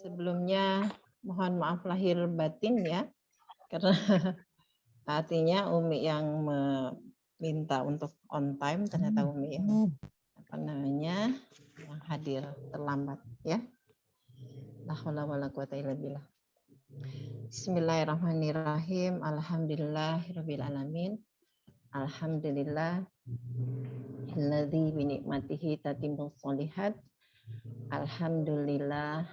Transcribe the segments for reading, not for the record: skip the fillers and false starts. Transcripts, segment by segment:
Sebelumnya mohon maaf lahir batin ya, karena artinya Umi yang meminta untuk on time, ternyata Umi yang yang hadir terlambat ya. La haula wala quwata illa billah. Bismillahirrahmanirrahim. Alhamdulillahirabbil alamin. Alhamdulillah alladzi bi ni'matihi tatimmus sholihat. Alhamdulillah.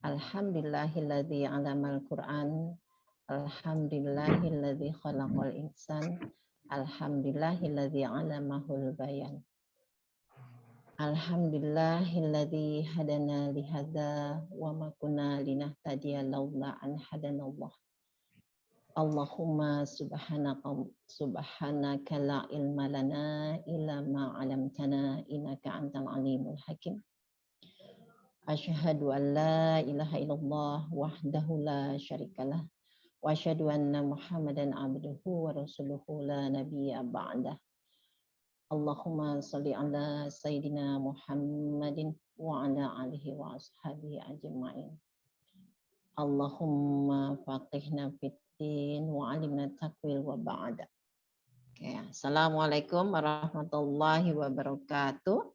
Alhamdulillahilladzi 'allamal Qur'an. Alhamdulillahilladzi khalaqal insan. Alhamdulillahilladzi 'allamahul bayan. Alhamdulillahilladzi hadana li hadza wa ma kunna linahtadiya laula an hadanallah. Allahumma subhanaka la ilma lana illa ma 'allamtana innaka antal alimul hakim. Asyhadu an la ilaha illallah wahdahu la syarikalah wa asyhadu anna Muhammadan abduhu wa rasuluhu la nabiyya ba'dah. Allahumma sholli ala sayyidina Muhammadin wa ala alihi wa ashabihi ajma'in. Allahumma faqihna fiddin wa alimna takwil wa ba'da. Oke, Assalamualaikum warahmatullahi wabarakatuh.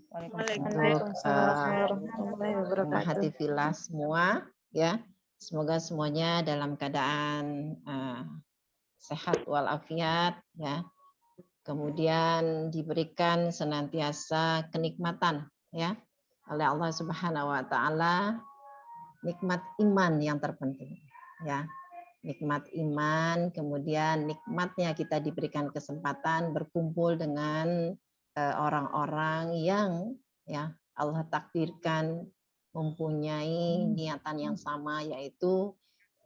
Waalaikumsalam warahmatullahi wabarakatuh. Hati filah semua ya. Semoga semuanya dalam keadaan sehat walafiat ya. Kemudian diberikan senantiasa kenikmatan ya oleh Allah Subhanahu wa taala, nikmat iman yang terpenting ya. Nikmat iman, kemudian nikmatnya kita diberikan kesempatan berkumpul dengan orang-orang yang ya Allah takdirkan mempunyai niatan yang sama, yaitu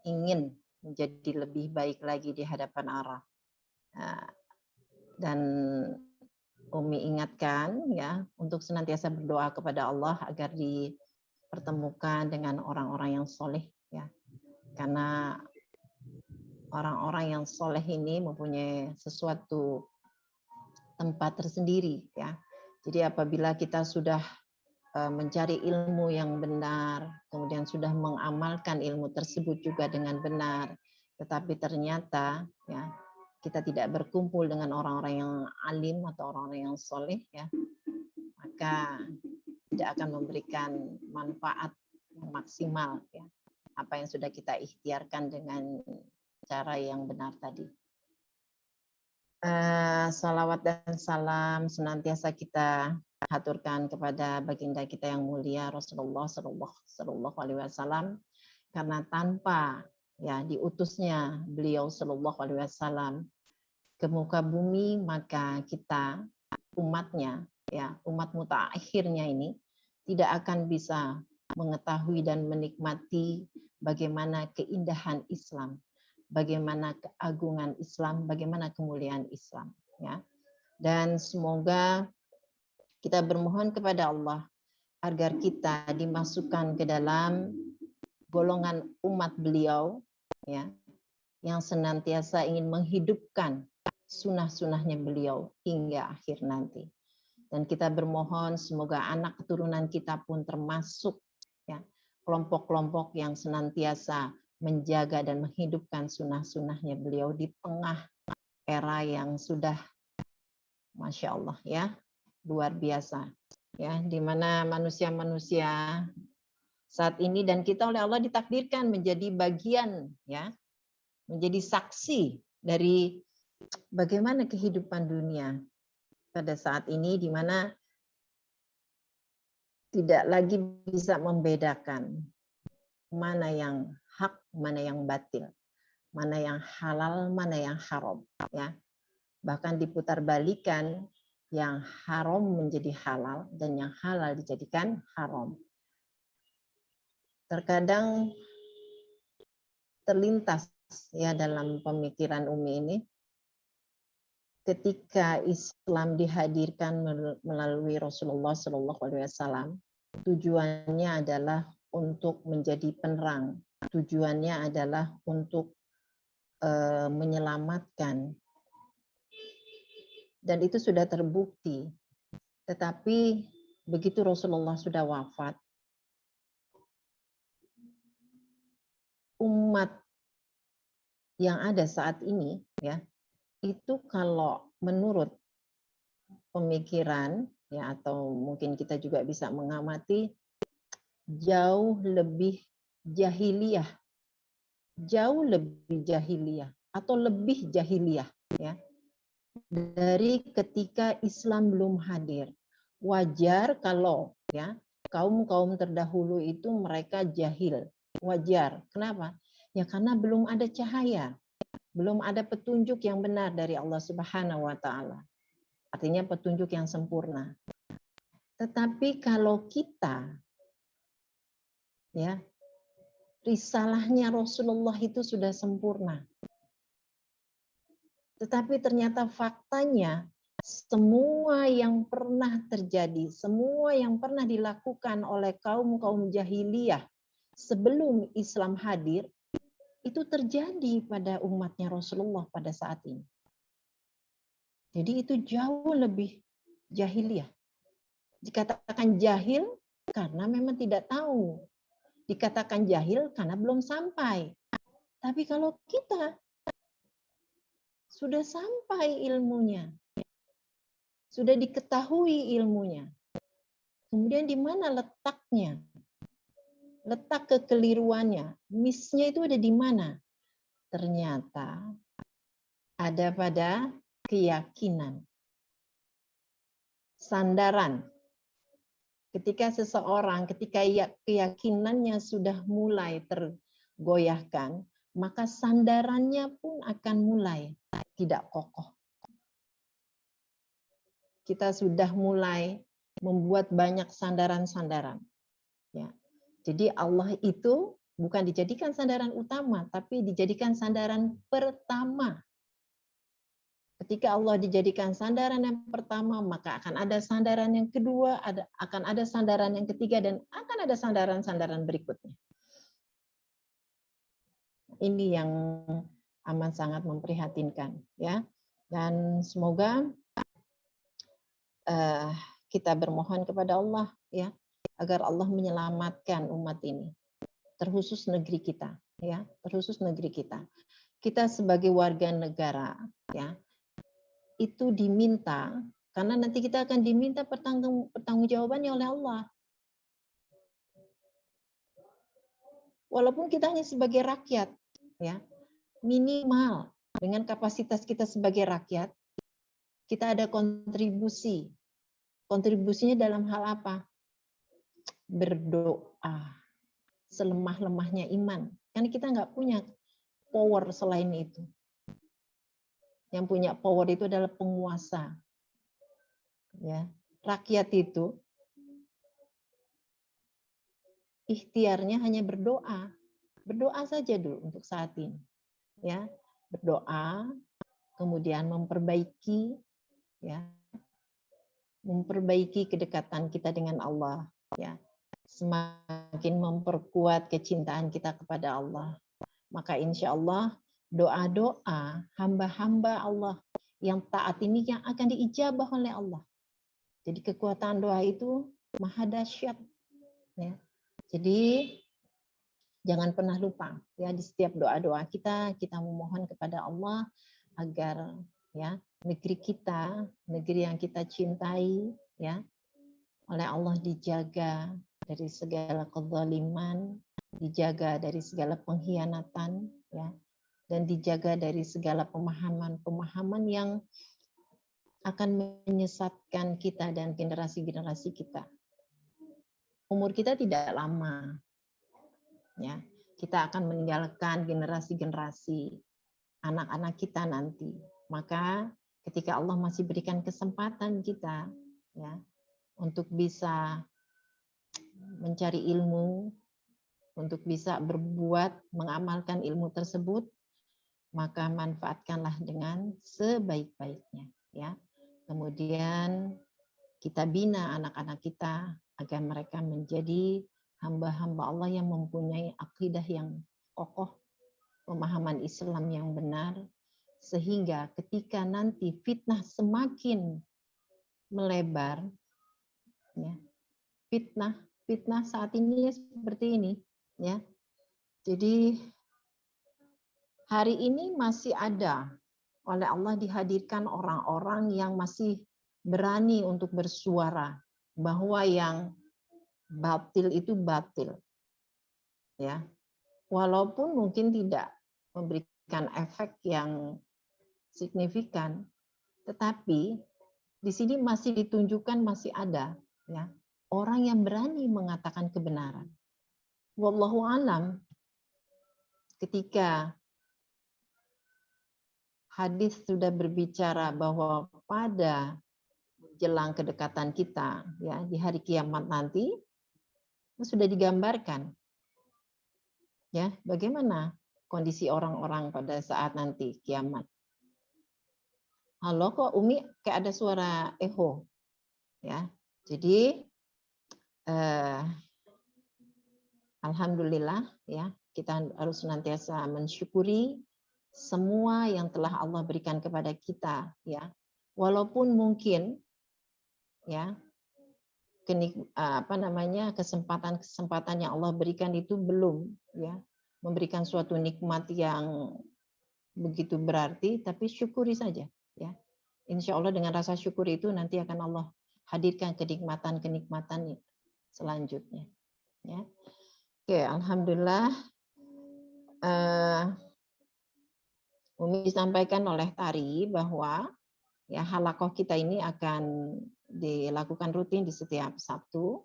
ingin menjadi lebih baik lagi di hadapan Allah. Dan Umi ingatkan ya untuk senantiasa berdoa kepada Allah agar dipertemukan dengan orang-orang yang soleh ya, karena orang-orang yang soleh ini mempunyai sesuatu tempat tersendiri ya. Jadi apabila kita sudah mencari ilmu yang benar, kemudian sudah mengamalkan ilmu tersebut juga dengan benar, tetapi ternyata ya kita tidak berkumpul dengan orang-orang yang alim atau orang-orang yang soleh ya, maka tidak akan memberikan manfaat yang maksimal ya, apa yang sudah kita ikhtiarkan dengan cara yang benar tadi. Salawat dan salam senantiasa kita haturkan kepada baginda kita yang mulia Rasulullah Sallallahu Alaihi Wasallam, karena tanpa ya diutusnya beliau Sallallahu Alaihi Wasallam ke muka bumi, maka kita umatnya ya, umat mutaakhirnya ini tidak akan bisa mengetahui dan menikmati bagaimana keindahan Islam, bagaimana keagungan Islam, bagaimana kemuliaan Islam ya. Dan semoga kita bermohon kepada Allah agar kita dimasukkan ke dalam golongan umat beliau ya, yang senantiasa ingin menghidupkan sunnah-sunnahnya beliau hingga akhir nanti. Dan kita bermohon semoga anak keturunan kita pun termasuk ya kelompok-kelompok yang senantiasa menjaga dan menghidupkan sunnah-sunnahnya beliau di tengah era yang sudah Masya Allah ya, luar biasa ya, di mana manusia-manusia saat ini dan kita oleh Allah ditakdirkan menjadi bagian ya, menjadi saksi dari bagaimana kehidupan dunia pada saat ini, di mana tidak lagi bisa membedakan mana yang hak, mana yang batil, mana yang halal, mana yang haram ya. Bahkan diputarbalikan, yang haram menjadi halal dan yang halal dijadikan haram. Terkadang terlintas ya dalam pemikiran Umi ini, ketika Islam dihadirkan melalui Rasulullah SAW, tujuannya adalah untuk menjadi penerang, tujuannya adalah untuk menyelamatkan, dan itu sudah terbukti. Tetapi begitu Rasulullah sudah wafat, umat yang ada saat ini ya, itu kalau menurut pemikiran ya, atau mungkin kita juga bisa mengamati, jauh lebih jahiliyah, jauh lebih jahiliyah atau lebih jahiliyah ya dari ketika Islam belum hadir. Wajar kalau ya kaum-kaum terdahulu itu mereka jahil. Wajar. Kenapa? Ya karena belum ada cahaya, belum ada petunjuk yang benar dari Allah Subhanahu wa taala. Artinya petunjuk yang sempurna. Tetapi kalau kita ya, risalahnya Rasulullah itu sudah sempurna. Tetapi ternyata faktanya semua yang pernah terjadi, semua yang pernah dilakukan oleh kaum-kaum jahiliyah sebelum Islam hadir, itu terjadi pada umatnya Rasulullah pada saat ini. Jadi itu jauh lebih jahiliyah. Dikatakan jahil karena memang tidak tahu. Dikatakan jahil karena belum sampai. Tapi kalau kita sudah sampai ilmunya, sudah diketahui ilmunya, kemudian di mana letaknya? Letak kekeliruannya, miss-nya itu ada di mana? Ternyata ada pada keyakinan. Sandaran. Ketika seseorang, ketika keyakinannya sudah mulai tergoyahkan, maka sandarannya pun akan mulai tidak kokoh. Kita sudah mulai membuat banyak sandaran-sandaran. Ya. Jadi Allah itu bukan dijadikan sandaran utama, tapi dijadikan sandaran pertama. Ketika Allah dijadikan sandaran yang pertama, maka akan ada sandaran yang kedua, akan ada sandaran yang ketiga, dan akan ada sandaran-sandaran berikutnya. Ini yang amat sangat memprihatinkan, ya. Dan semoga kita bermohon kepada Allah, ya, agar Allah menyelamatkan umat ini, terkhusus negeri kita, ya, terkhusus negeri kita. Kita sebagai warga negara, ya, itu diminta, karena nanti kita akan diminta pertanggungjawabannya oleh Allah. Walaupun kita hanya sebagai rakyat, ya, minimal dengan kapasitas kita sebagai rakyat, kita ada kontribusi. Kontribusinya dalam hal apa? Berdoa. Selemah-lemahnya iman. Karena kita nggak punya power selain itu. Yang punya power itu adalah penguasa. Ya, rakyat itu ikhtiarnya hanya berdoa. Berdoa saja dulu untuk saat ini. Ya, berdoa, kemudian memperbaiki, ya, memperbaiki kedekatan kita dengan Allah, ya, semakin memperkuat kecintaan kita kepada Allah. Maka insya Allah doa-doa hamba-hamba Allah yang taat ini yang akan diijabah oleh Allah. Jadi kekuatan doa itu maha dahsyat. Ya. Jadi jangan pernah lupa ya, di setiap doa-doa kita memohon kepada Allah agar ya negeri kita, negeri yang kita cintai ya, oleh Allah dijaga dari segala kezaliman, dijaga dari segala pengkhianatan ya, dan dijaga dari segala pemahaman-pemahaman yang akan menyesatkan kita dan generasi-generasi kita. Umur kita tidak lama. Ya, kita akan meninggalkan generasi-generasi anak-anak kita nanti. Maka ketika Allah masih berikan kesempatan kita ya untuk bisa mencari ilmu, untuk bisa berbuat, mengamalkan ilmu tersebut, maka manfaatkanlah dengan sebaik-baiknya ya. Kemudian kita bina anak-anak kita agar mereka menjadi hamba-hamba Allah yang mempunyai akidah yang kokoh, pemahaman Islam yang benar, sehingga ketika nanti fitnah semakin melebar, ya, fitnah saat ini seperti ini, ya. Jadi hari ini masih ada oleh Allah dihadirkan orang-orang yang masih berani untuk bersuara bahwa yang batil itu batil, ya. Walaupun mungkin tidak memberikan efek yang signifikan, tetapi di sini masih ditunjukkan masih ada, ya, orang yang berani mengatakan kebenaran. Wallahu alam, ketika hadis sudah berbicara bahwa pada jelang kedekatan kita, ya, di hari kiamat nanti sudah digambarkan, ya, bagaimana kondisi orang-orang pada saat nanti kiamat. Halo, kok Umi kayak ada suara echo, ya. Jadi alhamdulillah, ya, kita harus senantiasa mensyukuri semua yang telah Allah berikan kepada kita, ya. Walaupun mungkin, ya, kesempatan-kesempatan yang Allah berikan itu belum, ya, memberikan suatu nikmat yang begitu berarti, tapi syukuri saja, ya. Insya Allah dengan rasa syukur itu nanti akan Allah hadirkan kenikmatan-kenikmatan selanjutnya, ya. Oke, alhamdulillah Umi disampaikan oleh Tari bahwa ya halakoh kita ini akan dilakukan rutin di setiap Sabtu,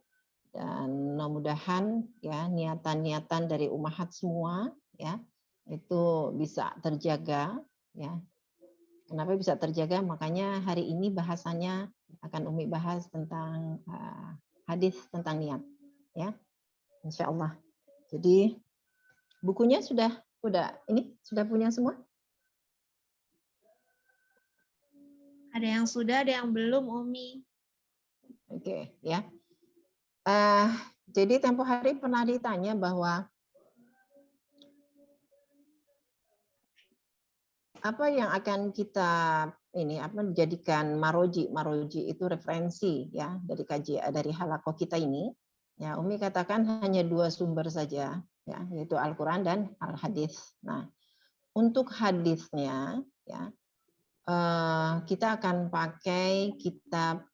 dan mudah-mudahan ya niatan-niatan dari umahat semua ya itu bisa terjaga, ya. Kenapa bisa terjaga? Makanya hari ini bahasanya akan Umi bahas tentang hadis tentang niat, ya, insya Allah. Jadi bukunya sudah punya semua? Ada yang sudah, ada yang belum, Umi. Oke, ya. Jadi tempo hari pernah ditanya bahwa apa yang akan kita jadikan maroji itu referensi ya dari halakoh kita ini. Ya, Umi katakan hanya 2 sumber saja, ya, yaitu Al-Qur'an dan Al-Hadis. Nah, untuk hadisnya ya kita akan pakai kitab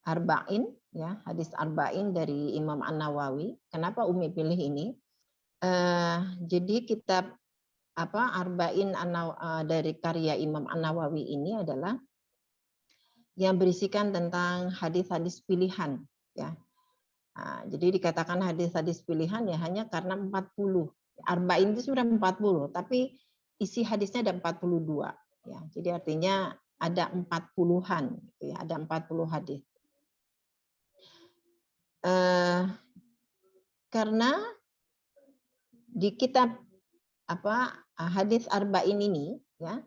Arba'in, ya, hadis Arba'in dari Imam An-Nawawi. Kenapa Umi pilih ini? Jadi kitab Arba'in dari karya Imam An-Nawawi ini adalah yang berisikan tentang hadis-hadis pilihan, ya. Nah, jadi dikatakan hadis-hadis pilihan ya hanya karena 40. Arba'in itu sudah 40, tapi isi hadisnya ada 42, ya. Jadi artinya ada 40-an, gitu ya, ada 40 hadis. Karena di kitab hadis Arba'in ini, ya,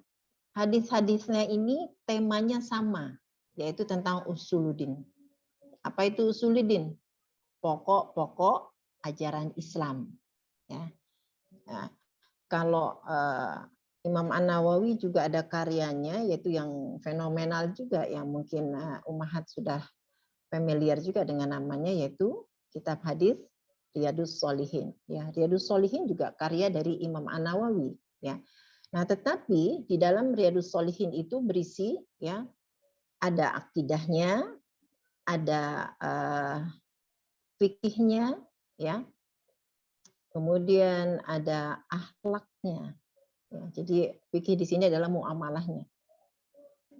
hadis-hadisnya ini temanya sama, yaitu tentang usuluddin. Apa itu usuluddin? Pokok-pokok ajaran Islam, ya. Nah, kalau Imam An-Nawawi juga ada karyanya yaitu yang fenomenal juga yang mungkin Ummahat sudah familiar juga dengan namanya, yaitu kitab hadis Riyadhus Shalihin, ya. Riyadhus Shalihin juga karya dari Imam An-Nawawi, ya. Nah, tetapi di dalam Riyadhus Shalihin itu berisi, ya, ada akidahnya, ada fikihnya, ya. Kemudian ada akhlaknya. Ya, jadi fikih di sini adalah muamalahnya.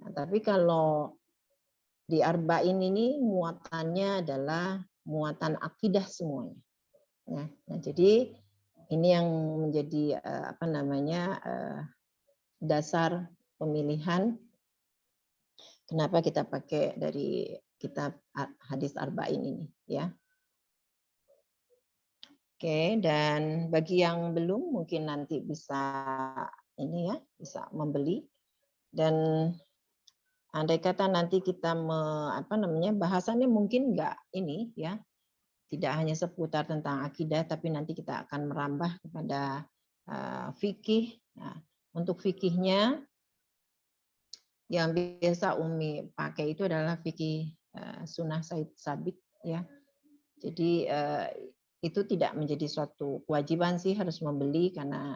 Nah, tapi kalau di Arba'in ini muatannya adalah muatan akidah semuanya. Ya, nah, jadi ini yang menjadi dasar pemilihan kenapa kita pakai dari kitab hadis Arba'in ini, ya. Oke, dan bagi yang belum mungkin nanti bisa bisa membeli, dan andai kata nanti kita bahasannya mungkin enggak ini, ya, tidak hanya seputar tentang akidah, tapi nanti kita akan merambah kepada fikih. Nah, untuk fikihnya yang biasa Umi pakai itu adalah fikih sunnah Said Sabiq, ya. Jadi itu tidak menjadi suatu kewajiban sih harus membeli karena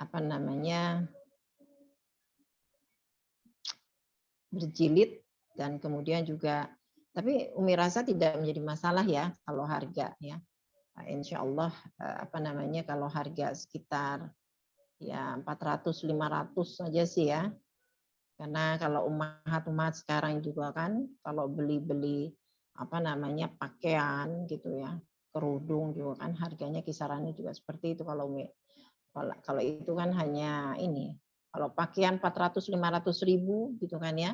apa namanya berjilid dan kemudian juga tapi Umi rasa tidak menjadi masalah ya kalau harga ya. Insya Allah apa namanya kalau harga sekitar ya 400-500 saja sih ya. Karena kalau umat sekarang juga kan kalau beli-beli apa namanya pakaian gitu ya, kerudung juga kan harganya kisarannya juga seperti itu kalau itu kan hanya ini. Kalau pakaian 400-500 ribu gitu kan ya,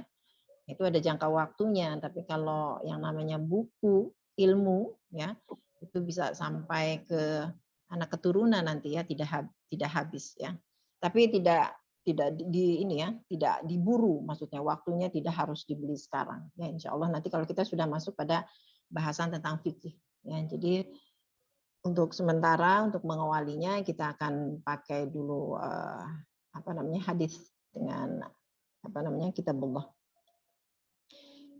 itu ada jangka waktunya. Tapi kalau yang namanya buku ilmu ya, itu bisa sampai ke anak keturunan nanti ya, tidak habis ya. Tapi tidak ini ya, tidak diburu, maksudnya waktunya tidak harus dibeli sekarang. Ya insya Allah nanti kalau kita sudah masuk pada bahasan tentang fikih. Ya, jadi untuk sementara untuk mengawalinya kita akan pakai dulu apa namanya hadis dengan apa namanya kitabullah.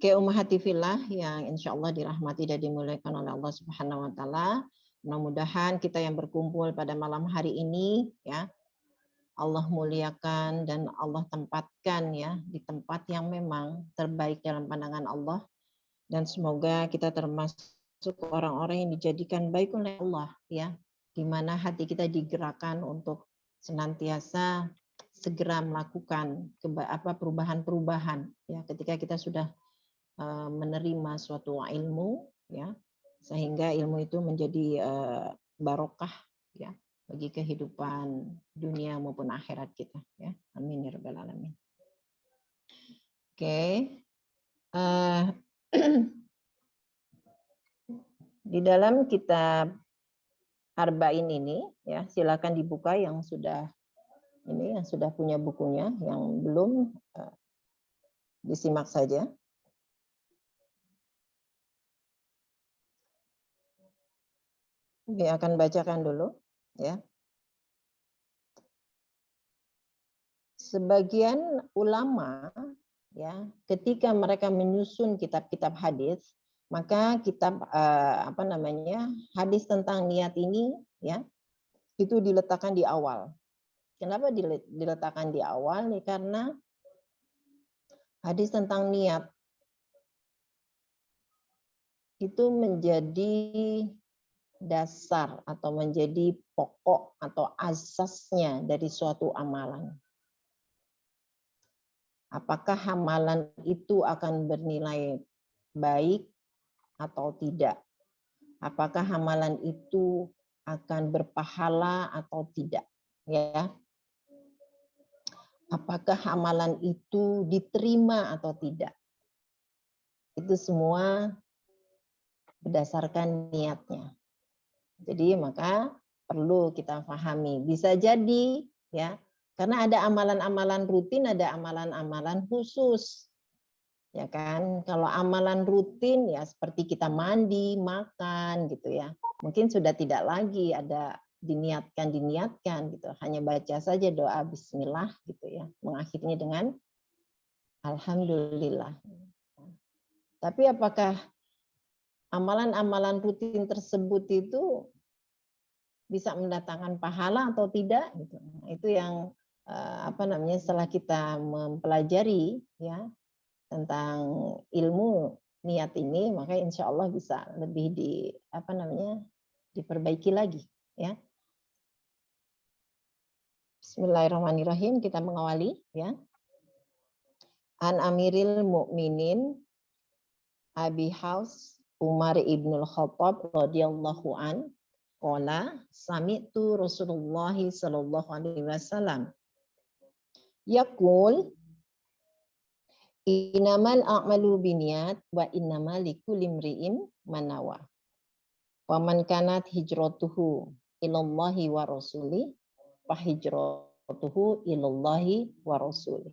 Ke ummahati fillah yang insya Allah dirahmati dan dimuliakan oleh Allah Subhanahu Wa Taala. Mudah-mudahan kita yang berkumpul pada malam hari ini ya Allah muliakan dan Allah tempatkan ya di tempat yang memang terbaik dalam pandangan Allah dan semoga kita termasuk orang-orang yang dijadikan baik oleh Allah ya di mana hati kita digerakkan untuk senantiasa segera melakukan perubahan-perubahan ya ketika kita sudah menerima suatu ilmu ya sehingga ilmu itu menjadi barokah ya bagi kehidupan dunia maupun akhirat kita ya amin ya rabbal alamin. Oke. Di dalam kitab Arba'in ini ya silakan dibuka yang sudah punya bukunya, yang belum disimak saja. Oke, akan bacakan dulu ya. Sebagian ulama ya, ketika mereka menyusun kitab-kitab hadis, maka kitab apa namanya? Hadis tentang niat ini ya, itu diletakkan di awal. Kenapa diletakkan di awal? Nih, karena hadis tentang niat itu menjadi dasar atau menjadi pokok atau asasnya dari suatu amalan. Apakah amalan itu akan bernilai baik atau tidak? Apakah amalan itu akan berpahala atau tidak? Ya. Apakah amalan itu diterima atau tidak? Itu semua berdasarkan niatnya. Jadi maka perlu kita pahami. Bisa jadi ya, karena ada amalan-amalan rutin, ada amalan-amalan khusus. Ya kan? Kalau amalan rutin ya seperti kita mandi, makan gitu ya. Mungkin sudah tidak lagi ada diniatkan gitu. Hanya baca saja doa bismillah gitu ya. Mengakhirinya dengan alhamdulillah. Tapi apakah amalan-amalan rutin tersebut itu bisa mendatangkan pahala atau tidak gitu. Itu yang apa namanya setelah kita mempelajari ya tentang ilmu niat ini, maka insya Allah bisa lebih diperbaiki lagi ya. Bismillahirrahmanirrahim, kita mengawali ya. An Amiril Mukminin Abi Hafs Umar ibnul Khattab radhiyallahu an qala sami'tu Rasulullah sallallahu alaihi wasallam yaqul innamal a'malu binniyat wa innamal likulli imri'in ma nawa. Wa man kanat hijratuhu ilallahi wa rasuli fa hijratuhu ilallahi wa rasuli.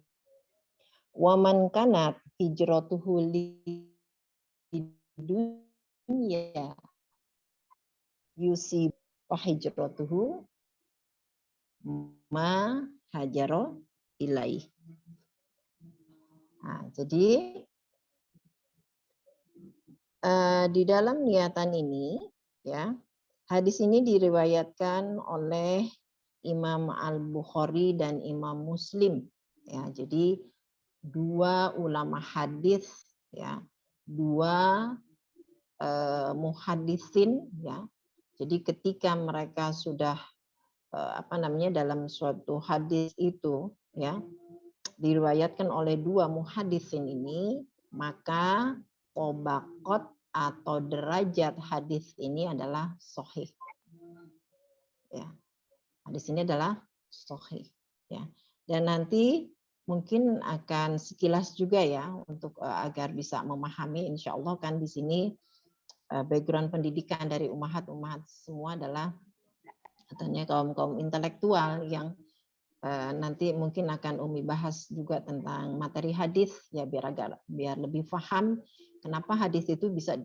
Wa man kanat hijratuhu lidunya yusib fa hijratuhu ma hajaro ilaih. Nah, jadi di dalam niatan ini ya Hadis ini diriwayatkan oleh Imam Al-Bukhari dan Imam Muslim. Ya, jadi dua ulama hadis, ya, dua muhaddisin, ya. Jadi ketika mereka sudah dalam suatu hadis itu, ya, diriwayatkan oleh dua muhaddisin ini, maka tobaqot atau derajat hadis ini adalah sahih. Ya. Hadis ini adalah sahih. Ya. Dan nanti mungkin akan sekilas juga ya untuk agar bisa memahami, insya Allah kan di sini background pendidikan dari ummahat semua adalah katanya kaum intelektual yang nanti mungkin akan Umi bahas juga tentang materi hadis ya biar lebih paham kenapa hadis itu bisa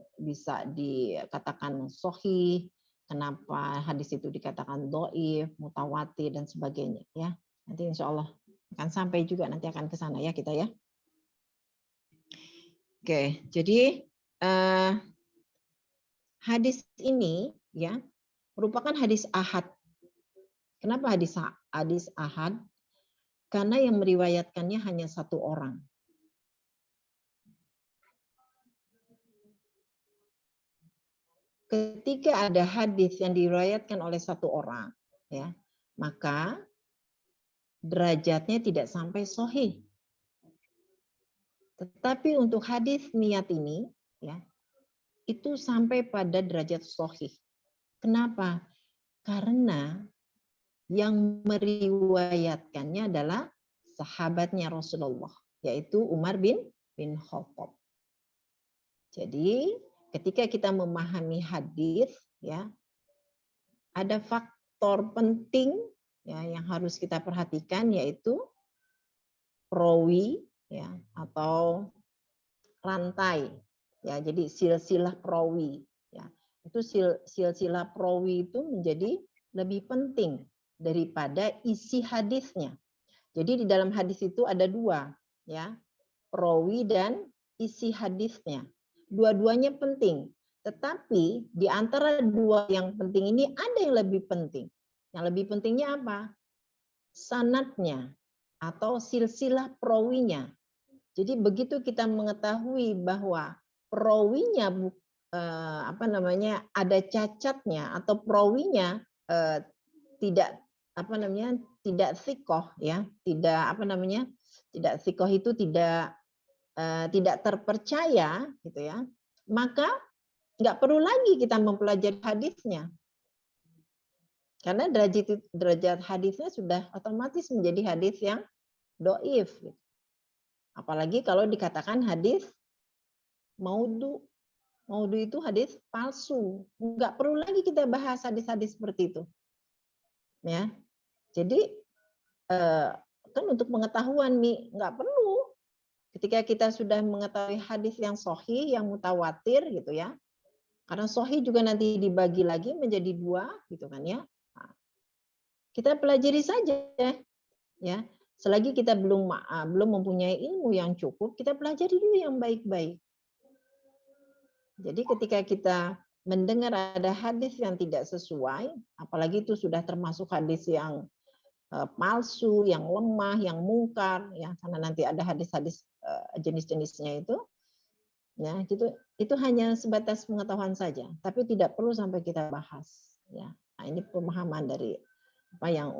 dikatakan sahih, kenapa hadis itu dikatakan dhaif, mutawatir dan sebagainya ya. Nanti insya Allah akan sampai juga nanti akan ke sana ya kita ya. Oke, jadi hadis ini ya merupakan hadis ahad. Kenapa hadis ahad? Karena yang meriwayatkannya hanya satu orang. Ketika ada hadis yang diriwayatkan oleh satu orang, ya, maka derajatnya tidak sampai sahih. Tetapi untuk hadis niat ini, ya, itu sampai pada derajat sahih. Kenapa? Karena yang meriwayatkannya adalah sahabatnya Rasulullah, yaitu Umar bin Khattab. Jadi ketika kita memahami hadis, ya, ada faktor penting ya yang harus kita perhatikan yaitu perawi ya atau rantai ya. Jadi silsilah perawi ya. Itu silsilah perawi itu menjadi lebih penting daripada isi hadisnya. Jadi di dalam hadis itu ada dua ya, perawi dan isi hadisnya. Dua-duanya penting. Tetapi di antara dua yang penting ini ada yang lebih penting. Yang lebih pentingnya apa? Sanadnya atau silsilah perawinya. Jadi begitu kita mengetahui bahwa perawinya ada cacatnya atau perawinya tidak sikoh ya, tidak sikoh itu tidak terpercaya gitu ya, maka nggak perlu lagi kita mempelajari hadisnya karena derajat hadisnya sudah otomatis menjadi hadis yang doif. Apalagi kalau dikatakan hadis maudhu. Maudhu itu hadis palsu. Nggak perlu lagi kita bahas hadis-hadis seperti itu. Ya, jadi kan untuk pengetahuan nih nggak perlu. Ketika kita sudah mengetahui hadis yang sahih, yang mutawatir gitu ya. Karena sahih juga nanti dibagi lagi menjadi dua gitu kan ya. Nah, kita pelajari saja ya. Selagi kita belum mempunyai ilmu yang cukup, kita pelajari dulu yang baik-baik. Jadi ketika kita mendengar ada hadis yang tidak sesuai, apalagi itu sudah termasuk hadis yang palsu, yang lemah, yang mungkar, ya karena nanti ada hadis-hadis jenis-jenisnya itu, ya itu hanya sebatas pengetahuan saja, tapi tidak perlu sampai kita bahas, ya. Nah, ini pemahaman dari apa yang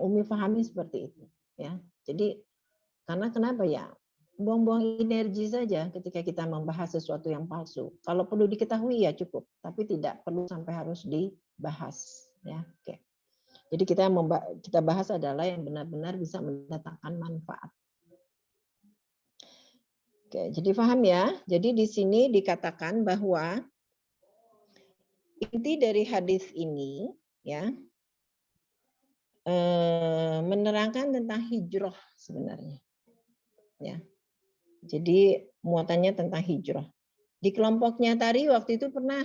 Umi pahami seperti itu, ya. Jadi karena kenapa ya? Buang-buang energi saja ketika kita membahas sesuatu yang palsu. Kalau perlu diketahui ya cukup, tapi tidak perlu sampai harus dibahas, ya. Oke. Jadi kita bahas adalah yang benar-benar bisa mendatangkan manfaat. Oke, jadi paham ya. Jadi di sini dikatakan bahwa inti dari hadis ini ya menerangkan tentang hijrah sebenarnya. Ya. Jadi muatannya tentang hijrah. Di kelompoknya tadi waktu itu pernah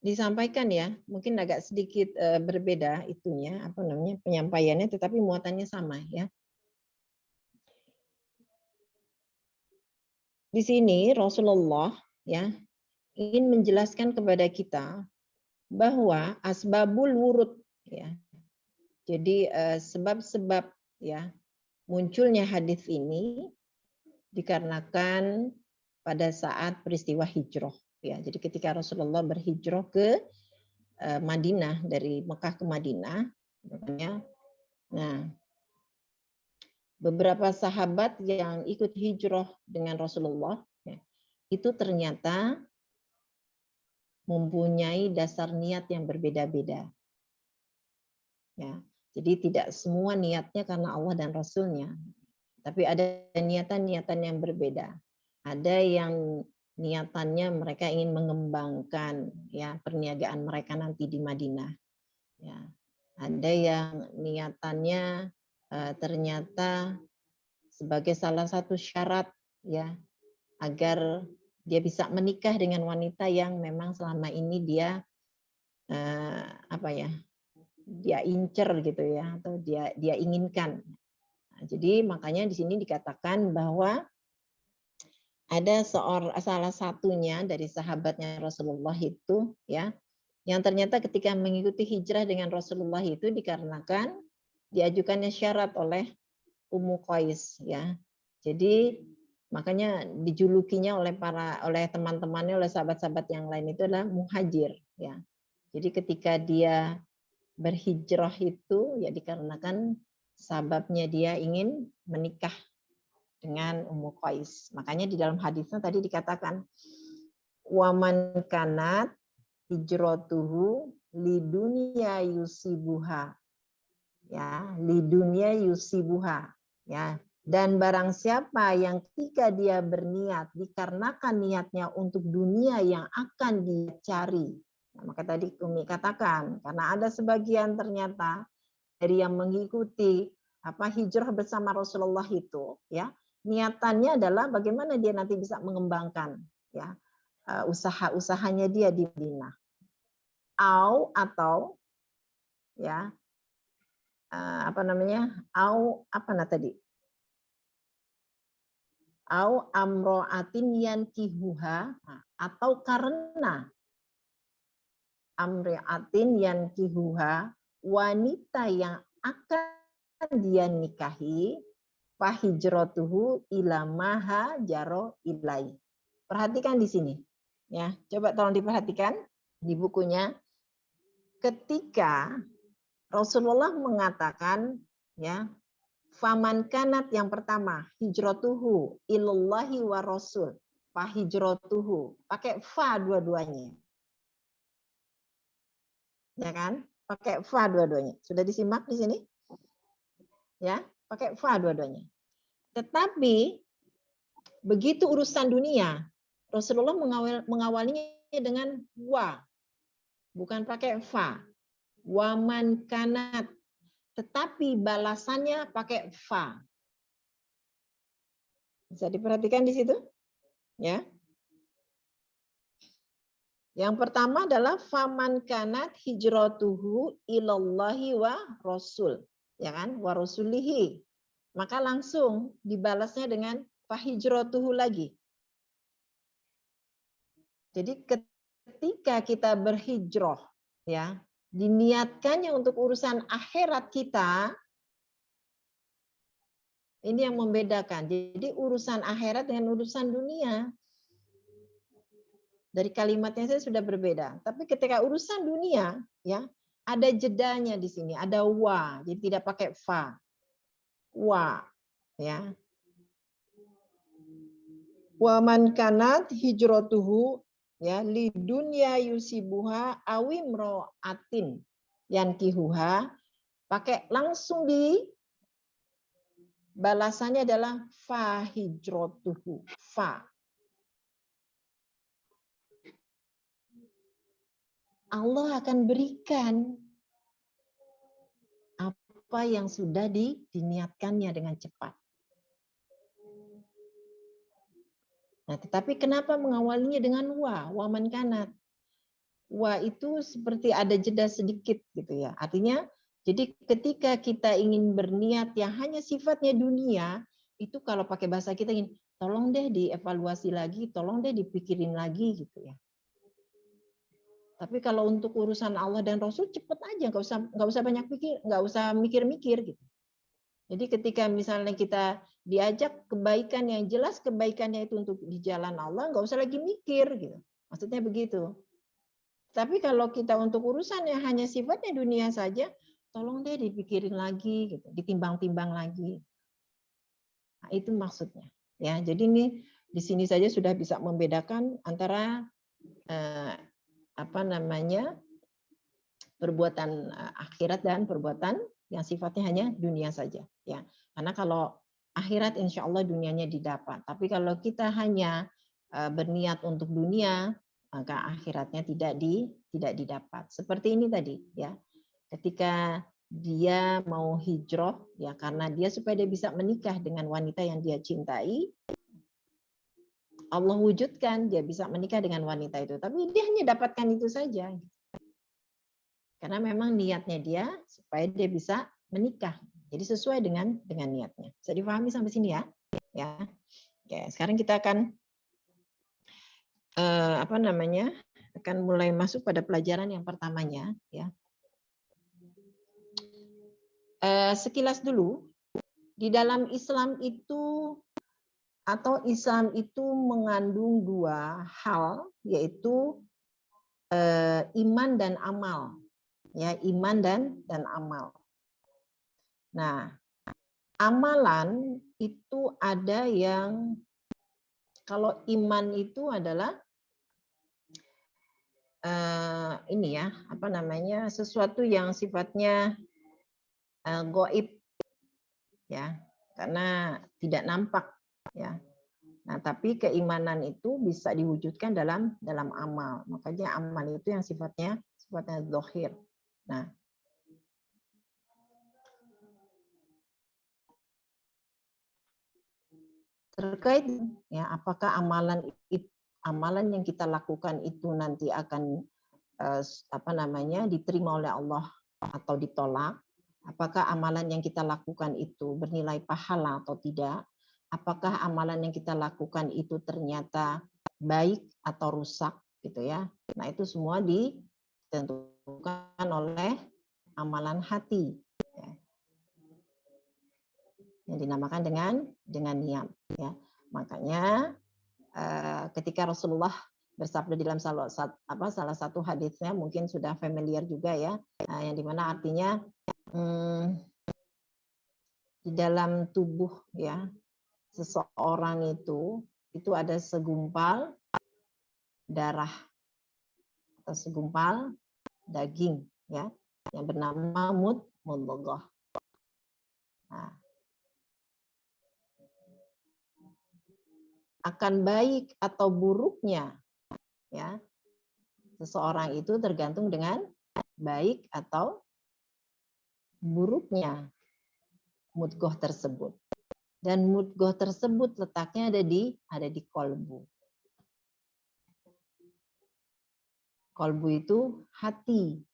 disampaikan ya, mungkin agak sedikit berbeda itunya, penyampaiannya, tetapi muatannya sama ya. Di sini Rasulullah ya ingin menjelaskan kepada kita bahwa asbabul wurud, ya. Jadi sebab-sebab ya munculnya hadis ini dikarenakan pada saat peristiwa hijrah, ya. Jadi ketika Rasulullah berhijrah ke Madinah, dari Mekah ke Madinah, makanya, nah, beberapa sahabat yang ikut hijrah dengan Rasulullah, ya, itu ternyata mempunyai dasar niat yang berbeda-beda. Ya, jadi tidak semua niatnya karena Allah dan Rasulnya, tapi ada niatan-niatan yang berbeda. Ada yang niatannya mereka ingin mengembangkan ya perniagaan mereka nanti di Madinah. Ya, ada yang niatannya ternyata sebagai salah satu syarat ya agar dia bisa menikah dengan wanita yang memang selama ini dia dia incer gitu ya, atau dia inginkan. Nah, jadi makanya di sini dikatakan bahwa ada salah satunya dari sahabatnya Rasulullah itu ya, yang ternyata ketika mengikuti hijrah dengan Rasulullah itu dikarenakan diajukannya syarat oleh Ummu Qais ya. Jadi makanya dijulukinya oleh teman-temannya, oleh sahabat-sahabat yang lain itu adalah muhajir ya. Jadi ketika dia berhijrah itu ya dikarenakan sababnya dia ingin menikah dengan Ummu Qais. Makanya di dalam hadisnya tadi dikatakan waman kanat hijratuhu lidunya yusibuha. Ya, lidunya yusibuha. Ya, dan barang siapa yang ketika dia berniat dikarenakan niatnya untuk dunia yang akan dicari. Nah, maka tadi Umi katakan karena ada sebagian ternyata dari yang mengikuti hijrah bersama Rasulullah itu ya niatannya adalah bagaimana dia nanti bisa mengembangkan ya usaha-usahanya dia di Madinah. Atau ya amroatin yankihuha, atau karena amroatin yankihuha, wanita yang akan dia nikahi, fahijratuhu ila maha jaro ilai. Perhatikan di sini ya, coba tolong diperhatikan di bukunya. Ketika Rasulullah mengatakan ya faman kanat, yang pertama hijratuhu ilallahi wa rasul, fahijratuhu, pakai fa dua-duanya. Ya kan? Pakai fa dua-duanya. Sudah disimak di sini? Ya, pakai fa dua-duanya. Tetapi begitu urusan dunia, Rasulullah mengawalinya dengan wa. Bukan pakai fa. Waman kanat. Tetapi balasannya pakai fa. Bisa diperhatikan di situ? Ya. Yang pertama adalah faman kanat hijratuhu ilallahi wa rasul. Ya kan? Wa rasulihi. Maka langsung dibalasnya dengan fahijratuhu lagi. Jadi ketika kita berhijrah ya, diniatkannya untuk urusan akhirat kita, ini yang membedakan. Jadi urusan akhirat dengan urusan dunia. Dari kalimatnya saya sudah berbeda. Tapi ketika urusan dunia, ya ada jedanya di sini, ada wa, jadi tidak pakai fa. Wa, ya. Wa man kanat hijratuhu ya li dunya yusibuha awimro'atin yankihuha, pakai langsung di balasannya adalah fa hijratuhu, fa. Allah akan berikan apa yang sudah diniatkannya dengan cepat. Nah, tetapi kenapa mengawalinya dengan waman kanat? Wa itu seperti ada jeda sedikit gitu ya. Artinya, jadi ketika kita ingin berniat yang hanya sifatnya dunia, itu kalau pakai bahasa kita ingin, tolong deh dievaluasi lagi, tolong deh dipikirin lagi gitu ya. Tapi kalau untuk urusan Allah dan Rasul cepet aja, nggak usah banyak pikir, nggak usah mikir-mikir gitu. Jadi ketika misalnya kita diajak kebaikan yang jelas kebaikannya itu untuk di jalan Allah, nggak usah lagi mikir gitu. Maksudnya begitu. Tapi kalau kita untuk urusan yang hanya sifatnya dunia saja, tolong deh dipikirin lagi gitu, ditimbang-timbang lagi. Nah, itu maksudnya. Ya, jadi ini di sini saja sudah bisa membedakan antara perbuatan akhirat dan perbuatan yang sifatnya hanya dunia saja, ya. Karena kalau akhirat insya Allah dunianya didapat, tapi kalau kita hanya berniat untuk dunia, maka akhiratnya tidak didapat. Seperti ini tadi, ya. Ketika dia mau hijrah, ya karena dia supaya dia bisa menikah dengan wanita yang dia cintai, Allah wujudkan dia bisa menikah dengan wanita itu, tapi dia hanya dapatkan itu saja. Karena memang niatnya dia supaya dia bisa menikah. Jadi sesuai dengan niatnya. Bisa dipahami sampai sini ya? Ya. Oke, sekarang kita akan akan mulai masuk pada pelajaran yang pertamanya, ya. Sekilas dulu, di dalam Islam itu atau Islam itu mengandung dua hal, yaitu iman dan amal. Ya, iman dan amal. Nah, amalan itu ada yang kalau iman itu adalah sesuatu yang sifatnya gaib, ya, karena tidak nampak, ya. Nah, tapi keimanan itu bisa diwujudkan dalam amal. Makanya amal itu yang sifatnya zahir. Nah, terkait ya apakah amalan yang kita lakukan itu nanti akan diterima oleh Allah atau ditolak, apakah amalan yang kita lakukan itu bernilai pahala atau tidak, apakah amalan yang kita lakukan itu ternyata baik atau rusak gitu ya. Nah, itu semua ditentukan oleh amalan hati, ya, yang dinamakan dengan niat, ya. Makanya ketika Rasulullah bersabda dalam salah satu hadisnya, mungkin sudah familiar juga ya, yang dimana artinya di dalam tubuh ya seseorang itu ada segumpal darah atau segumpal daging, ya, yang bernama mudghah. Nah, akan baik atau buruknya ya seseorang itu tergantung dengan baik atau buruknya mudghah tersebut. Dan mudghah tersebut letaknya ada di kolbu. Kolbu itu hati.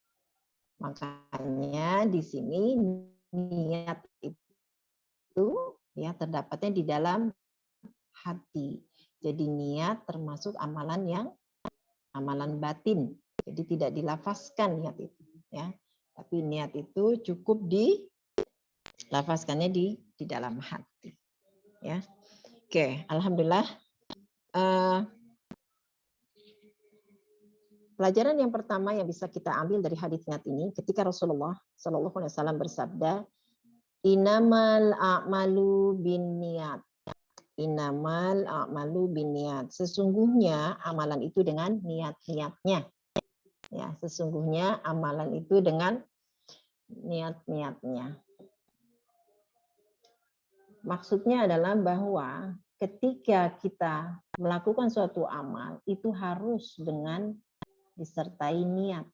Makanya di sini niat itu ya terdapatnya di dalam hati. Jadi niat termasuk amalan batin. Jadi tidak dilafazkan niat itu, ya. Tapi niat itu cukup dilafazkannya di dalam hati, ya. Oke, alhamdulillah. Pelajaran yang pertama yang bisa kita ambil dari hadis niat ini, ketika Rasulullah SAW bersabda, "Innamal a'malu binniyat." Innamal a'malu binniyat. Sesungguhnya amalan itu dengan niat-niatnya. Ya, sesungguhnya amalan itu dengan niat-niatnya. Maksudnya adalah bahwa ketika kita melakukan suatu amal, itu harus dengan disertai niat.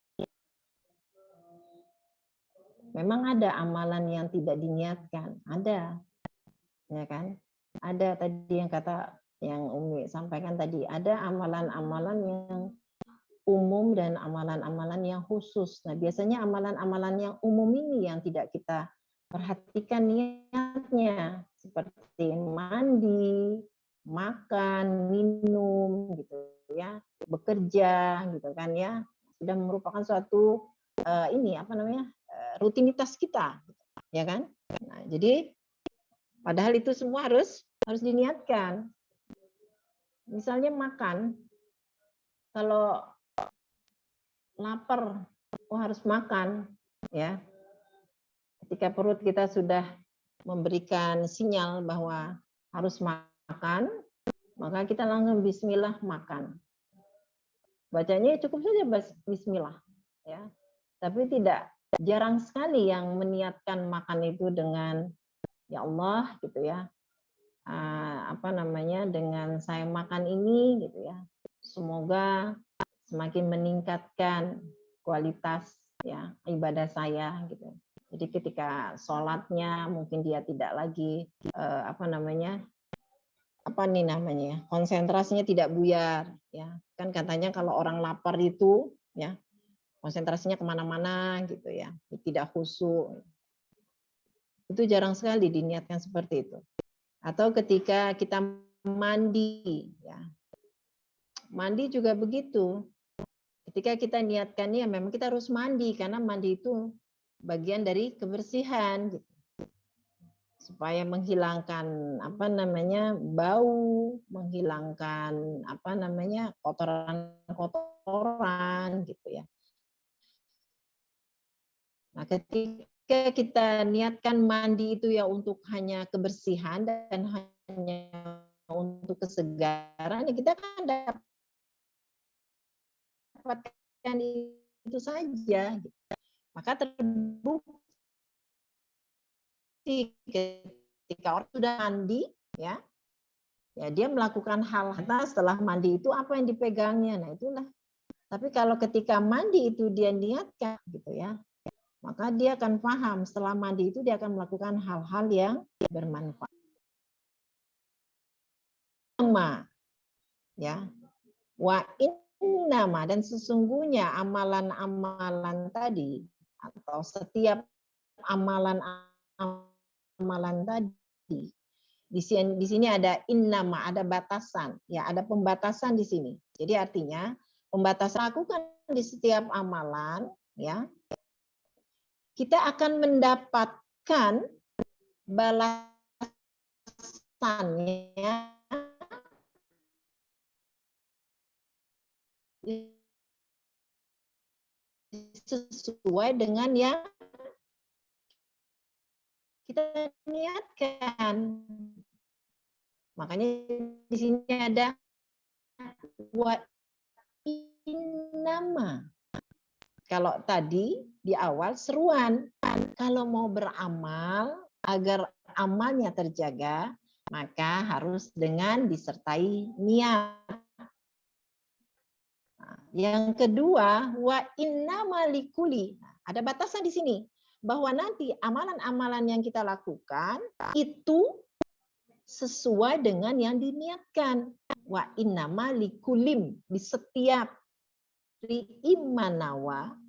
Memang ada amalan yang tidak diniatkan, ada, ya kan? Ada tadi yang Umi sampaikan tadi, ada amalan-amalan yang umum dan amalan-amalan yang khusus. Nah, biasanya amalan-amalan yang umum ini yang tidak kita perhatikan niatnya, seperti mandi, makan, minum, gitu ya, bekerja, gitu kan ya. sudah merupakan suatu rutinitas kita, ya kan? Nah, jadi padahal itu semua harus diniatkan. Misalnya makan, kalau lapar, harus makan, ya. Ketika perut kita sudah memberikan sinyal bahwa harus makan, maka kita langsung bismillah makan. Bacanya cukup saja bismillah, ya. Tapi jarang sekali yang meniatkan makan itu dengan ya Allah gitu ya. Dengan saya makan ini gitu ya. Semoga semakin meningkatkan kualitas ya ibadah saya gitu. Jadi ketika sholatnya mungkin dia tidak lagi konsentrasinya tidak buyar ya. Kan katanya kalau orang lapar itu ya konsentrasinya kemana-mana gitu ya, tidak khusyuk. Itu jarang sekali diniatkan seperti itu. Atau ketika kita mandi ya. Mandi juga begitu. Ketika kita niatkannya memang kita harus mandi karena mandi itu bagian dari kebersihan gitu. Supaya menghilangkan bau, menghilangkan kotoran-kotoran gitu ya. Nah, ketika kita niatkan mandi itu ya untuk hanya kebersihan dan hanya untuk kesegaran, ya kita kan dapatkan itu saja. Maka terbukti ketika orang sudah mandi, ya dia melakukan hal setelah mandi itu apa yang dipegangnya. Nah itulah. Tapi kalau ketika mandi itu dia niatkan, gitu ya, maka dia akan paham setelah mandi itu dia akan melakukan hal-hal yang bermanfaat. Ya, wa innama, dan sesungguhnya amalan-amalan tadi atau setiap amalan tadi di sini ada innama, ada batasan, ya ada pembatasan di sini. Jadi artinya pembatasan lakukan di setiap amalan, ya kita akan mendapatkan balasannya sesuai dengan yang kita niatkan. Makanya di sini ada wa innama. Kalau tadi di awal seruan, kalau mau beramal agar amalnya terjaga, maka harus dengan disertai niat. Nah, yang kedua, wa innama likuli. Ada batasan di sini bahwa nanti amalan-amalan yang kita lakukan itu sesuai dengan yang diniatkan. Wa innama likulim, di setiap imanawa.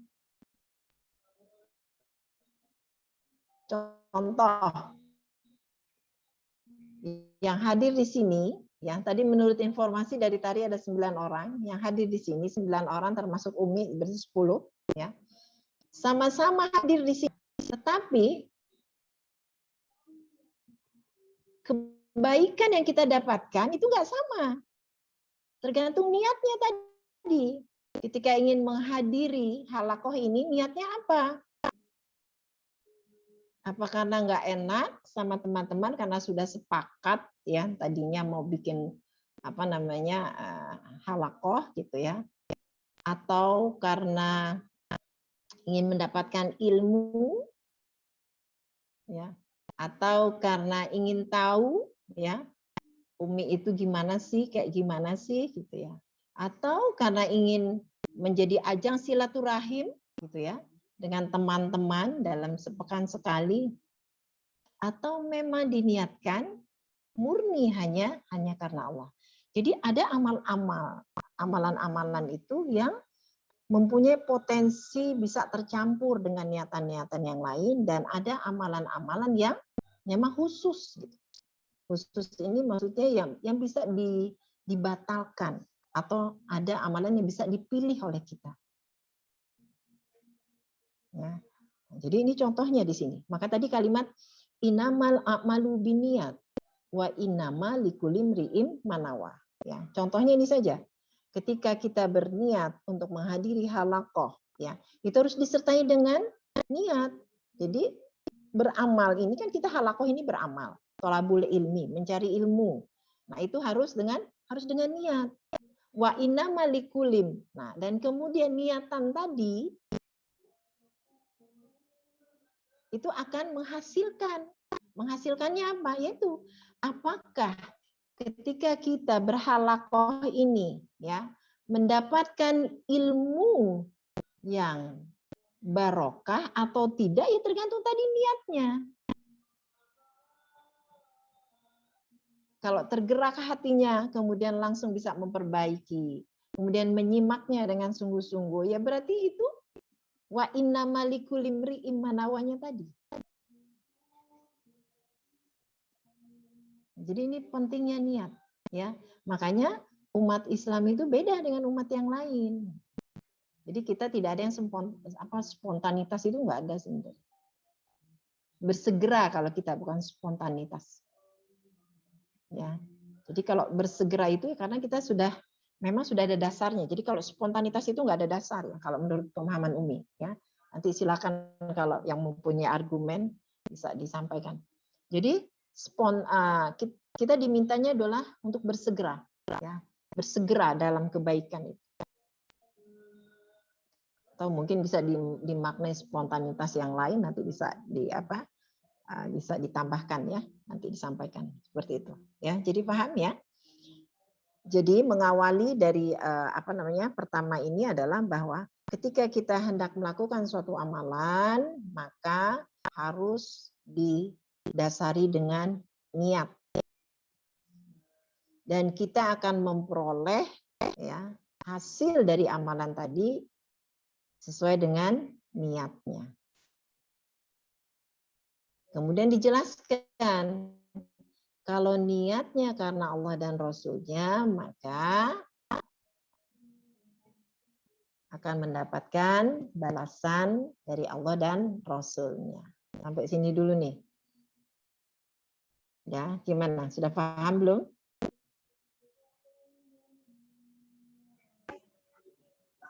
Contoh yang hadir di sini, yang tadi menurut informasi dari tadi ada 9 orang, yang hadir di sini 9 orang termasuk Umi berarti 10 ya. Sama-sama hadir di sini, tetapi kebaikan yang kita dapatkan itu enggak sama. Tergantung niatnya tadi. Ketika ingin menghadiri halakoh ini, niatnya apa? Apa karena nggak enak sama teman-teman karena sudah sepakat ya tadinya mau bikin halakoh gitu ya, atau karena ingin mendapatkan ilmu ya, atau karena ingin tahu ya Umi itu gimana sih, kayak gimana sih gitu ya, atau karena ingin menjadi ajang silaturahim gitu ya dengan teman-teman dalam sepekan sekali, atau memang diniatkan murni hanya karena Allah. Jadi ada amalan-amalan itu yang mempunyai potensi bisa tercampur dengan niatan-niatan yang lain, dan ada amalan-amalan yang memang khusus. Khusus ini maksudnya yang bisa dibatalkan, atau ada amalan yang bisa dipilih oleh kita. Ya. Jadi ini contohnya di sini. Maka tadi kalimat inamal a'malu binniat wa innama likulli imri'in manawa. Ya, contohnya ini saja. Ketika kita berniat untuk menghadiri halaqah, ya, itu harus disertai dengan niat. Jadi beramal ini kan kita halaqah ini beramal, thalabul ilmi, mencari ilmu. Nah, itu harus dengan niat. Wa innama likulim. Nah, dan kemudian niatan tadi itu akan menghasilkan. Menghasilkannya apa? Yaitu apakah ketika kita berhalaqah ini ya mendapatkan ilmu yang barokah atau tidak, ya tergantung tadi niatnya. Kalau tergerak hatinya kemudian langsung bisa memperbaiki, kemudian menyimaknya dengan sungguh-sungguh, ya berarti itu wa innama likulli imri'in manawanya tadi. Jadi ini pentingnya niat, ya. Makanya umat Islam itu beda dengan umat yang lain. Jadi kita tidak ada yang spontanitas itu nggak ada sebenarnya. Bersegera kalau kita, bukan spontanitas. Ya. Jadi kalau bersegera itu karena kita memang sudah ada dasarnya. Jadi kalau spontanitas itu nggak ada dasar ya kalau menurut pemahaman Umi, ya. Nanti silakan kalau yang mempunyai argumen bisa disampaikan. Jadi kita dimintanya adalah untuk bersegera, ya. Bersegera dalam kebaikan itu. Atau mungkin bisa dimaknai spontanitas yang lain, nanti bisa bisa ditambahkan ya, nanti disampaikan seperti itu ya. Jadi paham ya. Jadi mengawali dari pertama ini adalah bahwa ketika kita hendak melakukan suatu amalan maka harus didasari dengan niat, dan kita akan memperoleh ya hasil dari amalan tadi sesuai dengan niatnya. Kemudian dijelaskan, kalau niatnya karena Allah dan Rasul-Nya, maka akan mendapatkan balasan dari Allah dan Rasul-Nya. Sampai sini dulu nih. Ya, gimana? Sudah paham belum?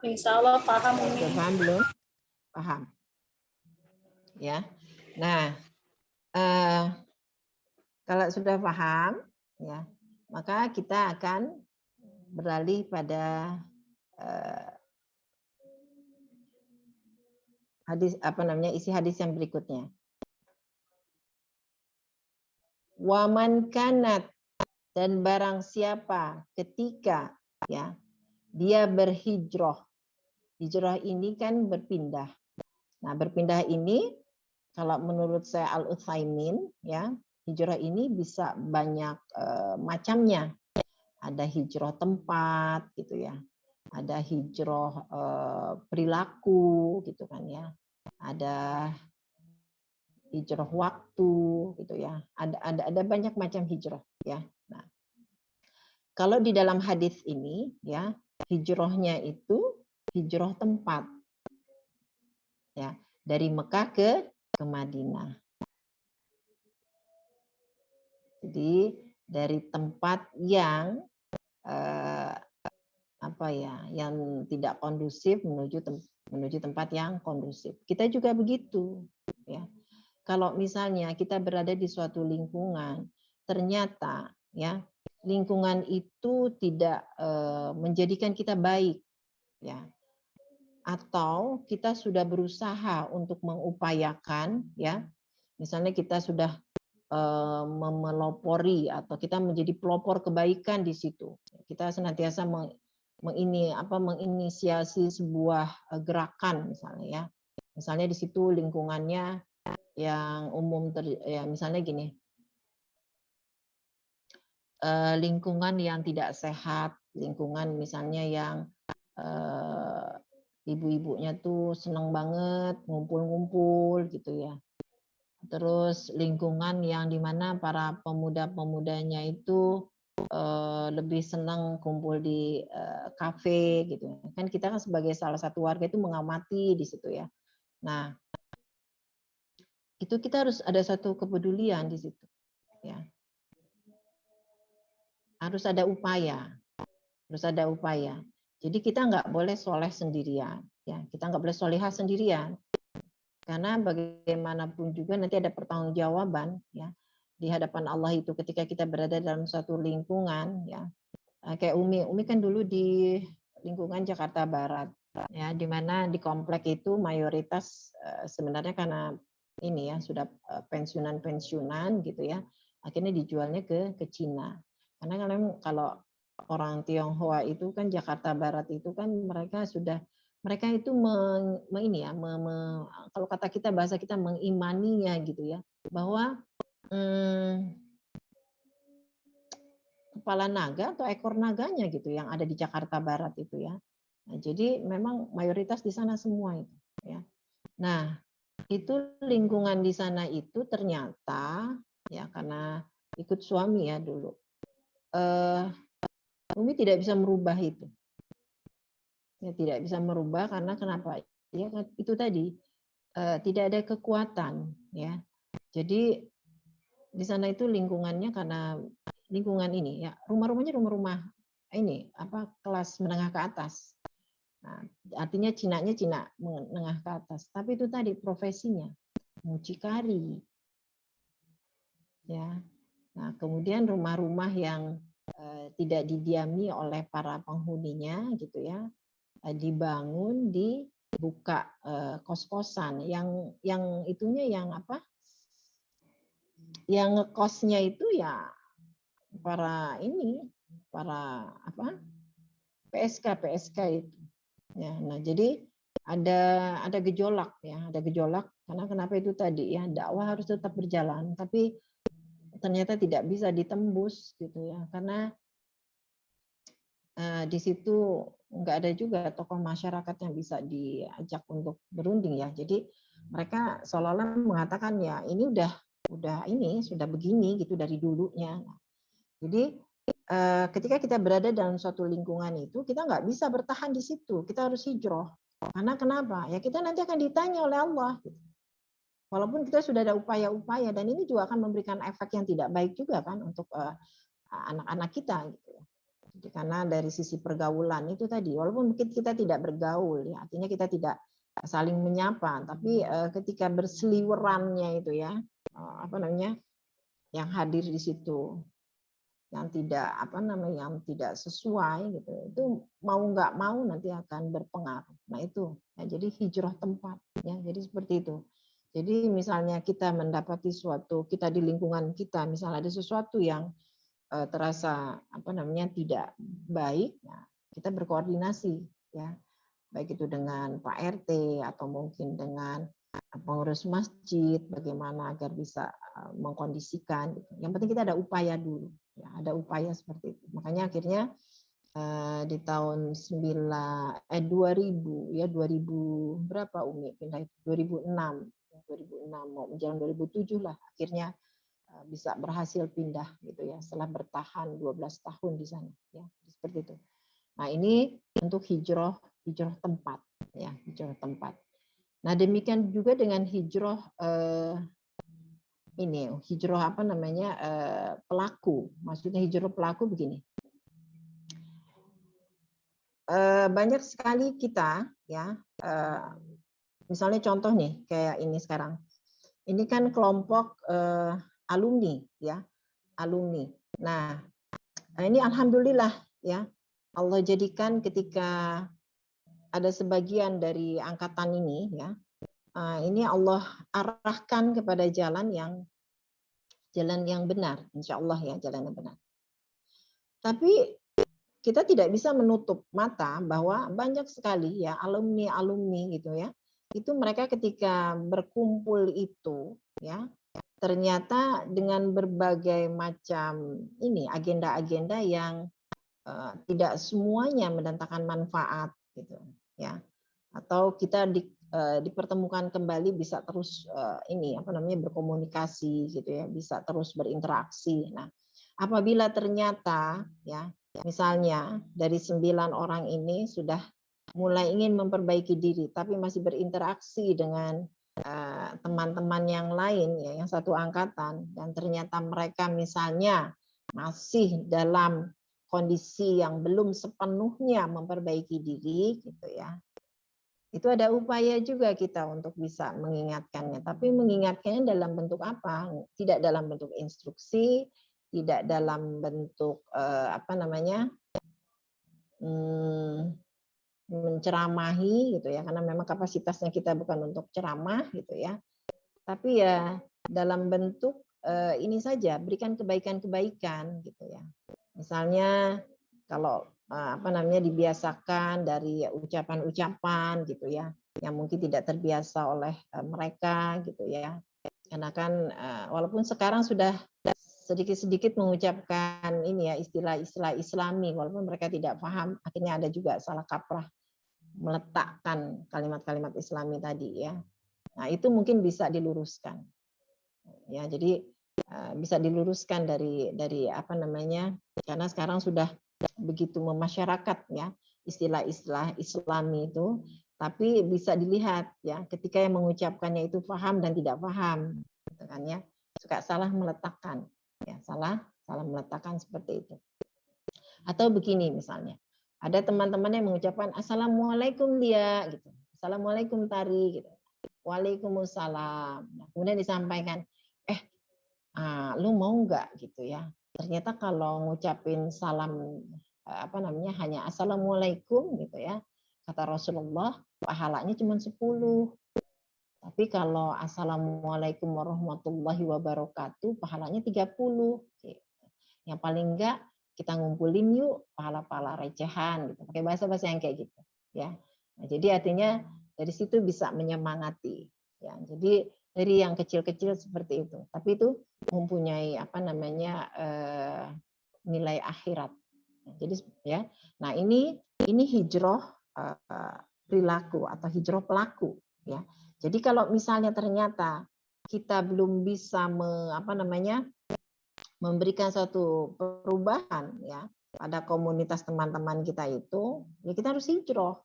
Insya Allah paham. Sudah paham belum? Paham. Ya. Nah, kalau sudah paham, ya, maka kita akan beralih pada isi hadis yang berikutnya. Waman kanat, dan barang siapa ketika ya dia berhijrah. Hijrah ini kan berpindah. Nah, berpindah ini kalau menurut saya Al-Utsaimin ya, hijrah ini bisa banyak macamnya. Ada hijrah tempat gitu ya. Ada hijrah perilaku gitu kan ya. Ada hijrah waktu gitu ya. Ada banyak macam hijrah ya. Nah, kalau di dalam hadis ini ya, hijrahnya itu hijrah tempat. Ya, dari Mekah ke Madinah. Jadi dari tempat yang yang tidak kondusif menuju tempat yang kondusif. Kita juga begitu, ya. Kalau misalnya kita berada di suatu lingkungan, ternyata ya lingkungan itu tidak menjadikan kita baik, ya, atau kita sudah berusaha untuk mengupayakan, ya, misalnya kita sudah memelopori atau kita menjadi pelopor kebaikan di situ, kita senantiasa menginisiasi sebuah gerakan misalnya ya, misalnya di situ lingkungannya yang umum misalnya gini, lingkungan yang tidak sehat, lingkungan misalnya yang ibu-ibunya tuh senang banget ngumpul-ngumpul gitu ya. Terus lingkungan yang dimana para pemuda-pemudanya itu lebih senang kumpul di kafe gitu. Kan kita kan sebagai salah satu warga itu mengamati di situ ya. Nah, itu kita harus ada satu kepedulian di situ, ya. Harus ada upaya, Jadi kita nggak boleh soleh sendirian, ya. Kita nggak boleh solehah sendirian, karena bagaimanapun juga nanti ada pertanggungjawaban, ya, di hadapan Allah itu ketika kita berada dalam suatu lingkungan, ya. Kayak Umi kan dulu di lingkungan Jakarta Barat, ya, di mana di komplek itu mayoritas sebenarnya karena ini ya sudah pensiunan gitu ya, akhirnya dijualnya ke Cina. Karena kalau orang Tionghoa itu kan Jakarta Barat itu kan mereka itu kalau kata kita bahasa kita mengimaninya gitu ya, bahwa kepala naga atau ekor naganya gitu yang ada di Jakarta Barat itu ya. Nah, jadi memang mayoritas di sana semua itu ya. Nah, itu lingkungan di sana itu ternyata ya karena ikut suami ya dulu. Umi tidak bisa merubah itu. Ya, tidak bisa merubah karena kenapa? Ya itu tadi tidak ada kekuatan ya. Jadi di sana itu lingkungannya karena lingkungan ini ya rumah-rumahnya rumah-rumah ini kelas menengah ke atas. Nah, artinya Cina menengah ke atas. Tapi itu tadi profesinya mucikari. Ya. Nah, kemudian rumah-rumah yang tidak didiami oleh para penghuninya gitu ya, dibangun dibuka kos-kosan yang itunya yang yang ngekosnya itu ya para PSK itu ya. Nah, jadi ada gejolak ya, karena kenapa itu tadi ya, dakwah harus tetap berjalan tapi ternyata tidak bisa ditembus gitu ya, karena di situ nggak ada juga tokoh masyarakat yang bisa diajak untuk berunding ya. Jadi mereka seolah-olah mengatakan ya ini sudah begini gitu dari dulunya. Nah, jadi ketika kita berada dalam suatu lingkungan itu kita nggak bisa bertahan di situ, kita harus hijrah. Karena kenapa? Ya kita nanti akan ditanya oleh Allah. Walaupun kita sudah ada upaya-upaya dan ini juga akan memberikan efek yang tidak baik juga kan untuk anak-anak kita gitu. Jadi karena dari sisi pergaulan itu tadi, walaupun mungkin kita tidak bergaul, ya, artinya kita tidak saling menyapa, tapi ketika berseliwerannya itu ya, yang hadir di situ, yang tidak yang tidak sesuai gitu, itu mau nggak mau nanti akan berpengaruh. Nah itu, ya, jadi hijrah tempat, ya, jadi seperti itu. Jadi misalnya kita mendapati kita di lingkungan kita, misalnya ada sesuatu yang terasa tidak baik, nah, kita berkoordinasi ya, baik itu dengan Pak RT atau mungkin dengan pengurus masjid, bagaimana agar bisa mengkondisikan. Yang penting kita ada upaya dulu, ya, ada upaya seperti itu. Makanya akhirnya di tahun 2000 ya 2000 berapa Umi pindah itu 2006 mau menjelang 2007 lah akhirnya bisa berhasil pindah gitu ya setelah bertahan 12 tahun di sana ya seperti itu. Nah, ini untuk hijrah tempat ya, hijrah tempat. Nah, demikian juga dengan hijrah pelaku. Maksudnya hijrah pelaku begini. Banyak sekali kita ya misalnya contoh nih kayak ini sekarang. Ini kan kelompok alumni ya, alumni. Nah, ini alhamdulillah ya. Allah jadikan ketika ada sebagian dari angkatan ini ya, ini Allah arahkan kepada jalan yang benar, insya Allah ya, jalan yang benar. Tapi kita tidak bisa menutup mata bahwa banyak sekali ya alumni gitu ya, itu mereka ketika berkumpul itu ya, ternyata dengan berbagai macam agenda-agenda yang tidak semuanya mendatangkan manfaat gitu ya, atau kita dipertemukan kembali bisa terus berkomunikasi gitu ya, bisa terus berinteraksi. Nah, apabila ternyata ya misalnya dari 9 orang ini sudah mulai ingin memperbaiki diri, tapi masih berinteraksi dengan teman-teman yang lain, ya, yang satu angkatan, dan ternyata mereka misalnya masih dalam kondisi yang belum sepenuhnya memperbaiki diri, gitu ya. Itu ada upaya juga kita untuk bisa mengingatkannya, tapi mengingatkannya dalam bentuk apa? Tidak dalam bentuk instruksi, tidak dalam bentuk menceramahi gitu ya, karena memang kapasitasnya kita bukan untuk ceramah gitu ya. Tapi ya dalam bentuk ini saja, berikan kebaikan-kebaikan gitu ya. Misalnya kalau dibiasakan dari ucapan-ucapan gitu ya, yang mungkin tidak terbiasa oleh mereka gitu ya. Karena kan walaupun sekarang sudah sedikit-sedikit mengucapkan ini ya, istilah-istilah Islami, walaupun mereka tidak paham, akhirnya ada juga salah kaprah meletakkan kalimat-kalimat Islami tadi ya. Nah, itu mungkin bisa diluruskan. Ya, jadi bisa diluruskan dari karena sekarang sudah begitu memasyarakat ya istilah-istilah Islami itu, tapi bisa dilihat ya ketika yang mengucapkannya itu paham dan tidak paham, gitu kan ya. Suka salah meletakkan, ya salah meletakkan seperti itu. Atau begini misalnya, ada teman-teman yang mengucapkan Assalamualaikum dia, gitu. Assalamualaikum Tari, gitu. Waalaikumsalam. Nah, kemudian disampaikan, lu mau nggak gitu ya? Ternyata kalau ngucapin salam hanya Assalamualaikum gitu ya, kata Rasulullah pahalanya cuma 10. Tapi kalau Assalamualaikum warahmatullahi wabarakatuh pahalanya 30. Gitu. Yang paling enggak kita ngumpulin yuk pahala-pahala recehan gitu. Pakai bahasa-bahasa yang kayak gitu ya. Nah, jadi artinya dari situ bisa menyemangati ya. Jadi dari yang kecil-kecil seperti itu. Tapi itu mempunyai nilai akhirat. Jadi ya. Nah, ini hijrah perilaku atau hijrah pelaku ya. Jadi kalau misalnya ternyata kita belum bisa memberikan satu perubahan ya pada komunitas teman-teman kita itu, ya kita harus hijrah.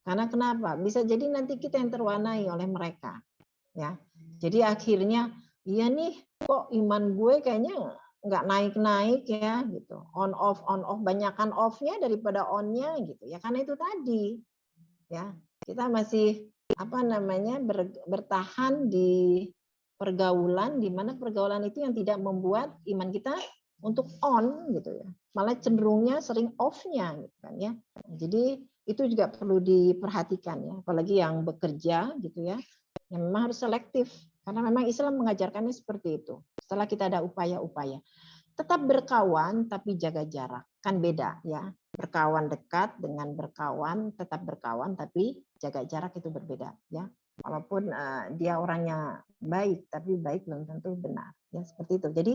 Karena kenapa? Bisa jadi nanti kita yang terwarnai oleh mereka. Ya. Jadi akhirnya, iya nih kok iman gue kayaknya nggak naik-naik ya gitu. On off, banyakan off-nya daripada on-nya gitu. Ya karena itu tadi. Ya, kita masih bertahan di pergaulan di mana pergaulan itu yang tidak membuat iman kita untuk on gitu ya. Malah cenderungnya sering off-nya gitu kan ya. Jadi itu juga perlu diperhatikan ya, apalagi yang bekerja gitu ya. Yang memang harus selektif karena memang Islam mengajarkannya seperti itu. Setelah kita ada upaya-upaya. Tetap berkawan tapi jaga jarak. Kan beda ya. Berkawan dekat dengan berkawan, tetap berkawan tapi jaga jarak itu berbeda ya. Walaupun dia orangnya baik, tapi baik belum tentu benar. Ya seperti itu. Jadi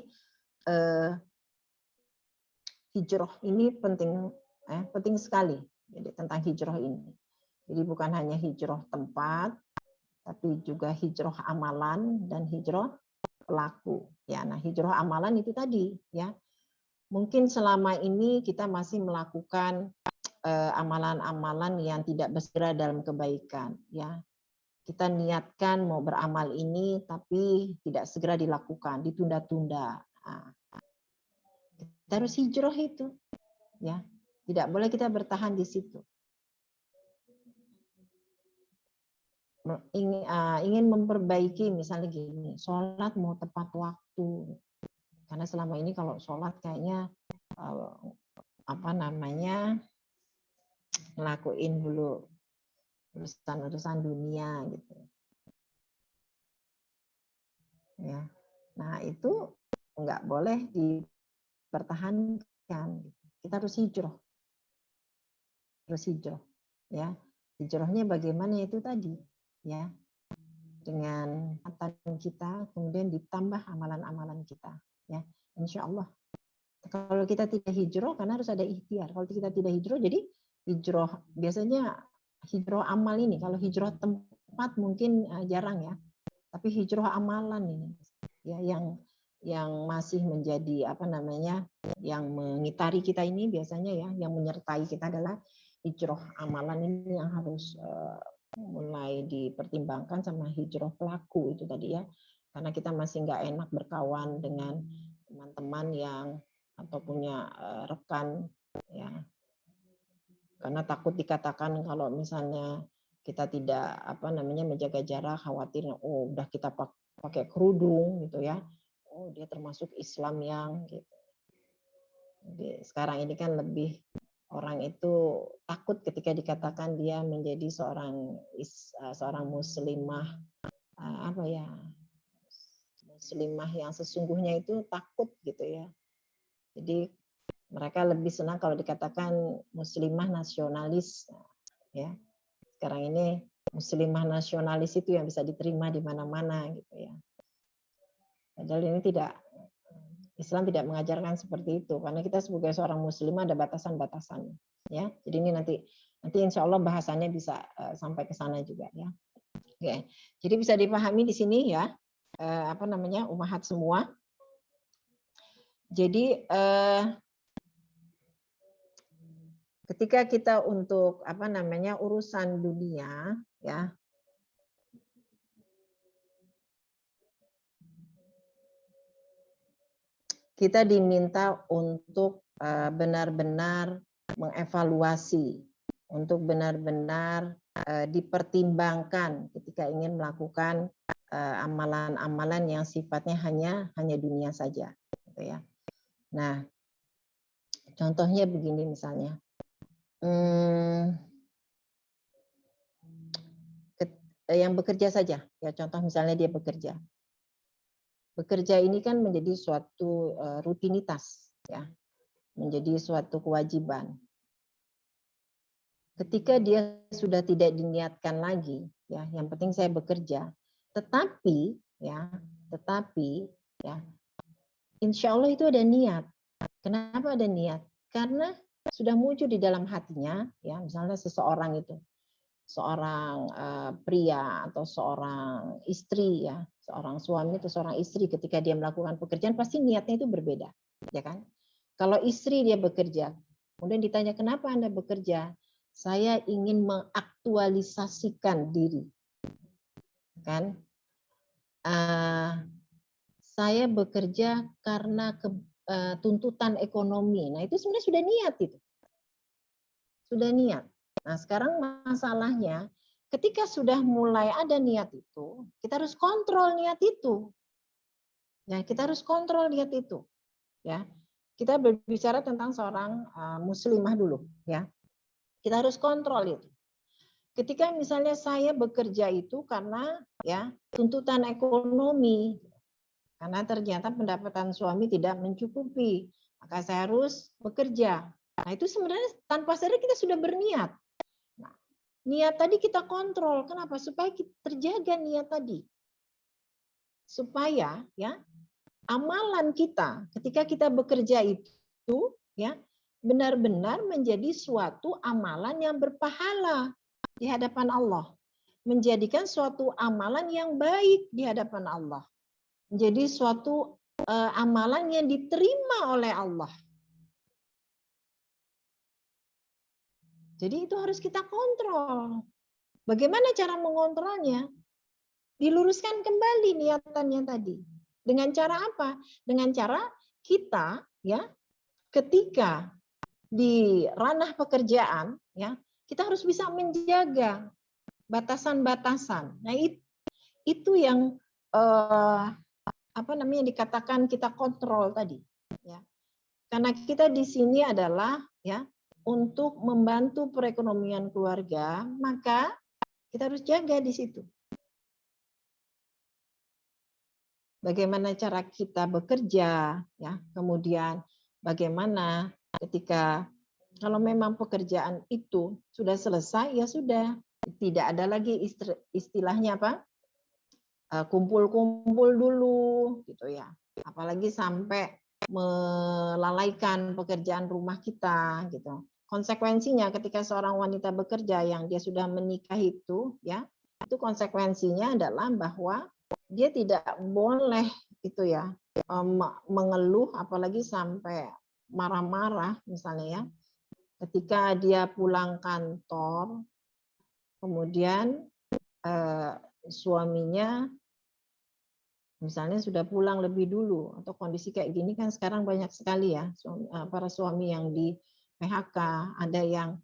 hijrah ini penting sekali. Jadi tentang hijrah ini. Jadi bukan hanya hijrah tempat, tapi juga hijrah amalan dan hijrah pelaku. Ya, nah hijrah amalan itu tadi ya. Mungkin selama ini kita masih melakukan amalan-amalan yang tidak bersegera dalam kebaikan ya. Kita niatkan mau beramal ini tapi tidak segera dilakukan, ditunda-tunda. Nah, kita harus hijrah itu ya. Tidak boleh kita bertahan di situ. Ingin memperbaiki misalnya gini, sholat mau tepat waktu. Karena selama ini kalau sholat kayaknya ngelakuin dulu urusan-urusan dunia gitu. Ya. Nah, itu nggak boleh dipertahankan. Kita harus hijrah. Ya. Hijrahnya bagaimana itu tadi, ya. Dengan hati kita kemudian ditambah amalan-amalan kita, ya. Insya Allah. Kalau kita tidak hijrah, karena harus ada ikhtiar. Kalau kita tidak hijrah, jadi hijrah biasanya hijrah amal ini. Kalau hijrah tempat mungkin jarang ya, tapi hijrah amalan ini, ya yang masih menjadi yang mengitari kita ini biasanya ya, yang menyertai kita adalah hijrah amalan ini yang harus mulai dipertimbangkan sama hijrah pelaku itu tadi ya, karena kita masih nggak enak berkawan dengan teman-teman yang atau punya rekan ya, karena takut dikatakan kalau misalnya kita tidak menjaga jarak, khawatir oh udah kita pakai kerudung gitu ya, oh dia termasuk Islam yang gitu. Jadi, sekarang ini kan lebih orang itu takut ketika dikatakan dia menjadi seorang muslimah muslimah yang sesungguhnya itu takut gitu ya. Jadi mereka lebih senang kalau dikatakan muslimah nasionalis ya. Sekarang ini muslimah nasionalis itu yang bisa diterima di mana-mana gitu ya. Padahal ini Islam tidak mengajarkan seperti itu, karena kita sebagai seorang muslimah ada batasan-batasannya ya. Jadi ini nanti insya Allah bahasannya bisa sampai ke sana juga ya. Oke. Jadi bisa dipahami di sini ya, ummahat semua. Jadi ketika kita untuk urusan dunia ya, kita diminta untuk benar-benar mengevaluasi, untuk benar-benar dipertimbangkan ketika ingin melakukan amalan-amalan yang sifatnya hanya dunia saja, gitu ya. Nah, contohnya begini misalnya, yang bekerja saja, ya contoh misalnya dia bekerja. Bekerja ini kan menjadi suatu rutinitas, ya, menjadi suatu kewajiban. Ketika dia sudah tidak diniatkan lagi, ya, yang penting saya bekerja. Tetapi, insya Allah itu ada niat. Kenapa ada niat? Karena sudah muncul di dalam hatinya, ya, misalnya seseorang itu, seorang pria atau seorang istri ya, seorang suami atau seorang istri ketika dia melakukan pekerjaan pasti niatnya itu berbeda, ya kan? Kalau istri dia bekerja, kemudian ditanya kenapa Anda bekerja? Saya ingin mengaktualisasikan diri, kan? Saya bekerja karena tuntutan ekonomi. Nah itu sebenarnya sudah niat itu, sudah niat. Nah, sekarang masalahnya ketika sudah mulai ada niat itu, kita harus kontrol niat itu. Ya, kita harus kontrol niat itu. Ya. Kita berbicara tentang seorang muslimah dulu, ya. Kita harus kontrol itu. Ketika misalnya saya bekerja itu karena ya tuntutan ekonomi, karena ternyata pendapatan suami tidak mencukupi, maka saya harus bekerja. Nah, itu sebenarnya tanpa sadar kita sudah berniat. Niat tadi kita kontrol. Kenapa? Supaya kita terjaga niat tadi. Supaya ya amalan kita ketika kita bekerja itu ya benar-benar menjadi suatu amalan yang berpahala di hadapan Allah. Menjadikan suatu amalan yang baik di hadapan Allah. Menjadi suatu amalan yang diterima oleh Allah. Jadi itu harus kita kontrol. Bagaimana cara mengontrolnya? Diluruskan kembali niatannya tadi. Dengan cara apa? Dengan cara kita ya ketika di ranah pekerjaan ya, kita harus bisa menjaga batasan-batasan. Nah, itu yang dikatakan kita kontrol tadi ya. Karena kita di sini adalah ya untuk membantu perekonomian keluarga, maka kita harus jaga di situ. Bagaimana cara kita bekerja, ya, kemudian bagaimana ketika kalau memang pekerjaan itu sudah selesai, ya sudah, tidak ada lagi istilahnya apa, kumpul-kumpul dulu, gitu ya. Apalagi sampai melalaikan pekerjaan rumah kita, gitu. Konsekuensinya ketika seorang wanita bekerja yang dia sudah menikah itu ya, itu konsekuensinya adalah bahwa dia tidak boleh itu ya mengeluh apalagi sampai marah-marah misalnya ya. ketika dia pulang kantor, kemudian suaminya misalnya sudah pulang lebih dulu, atau kondisi kayak gini kan sekarang banyak sekali ya para suami yang di PHK, ada yang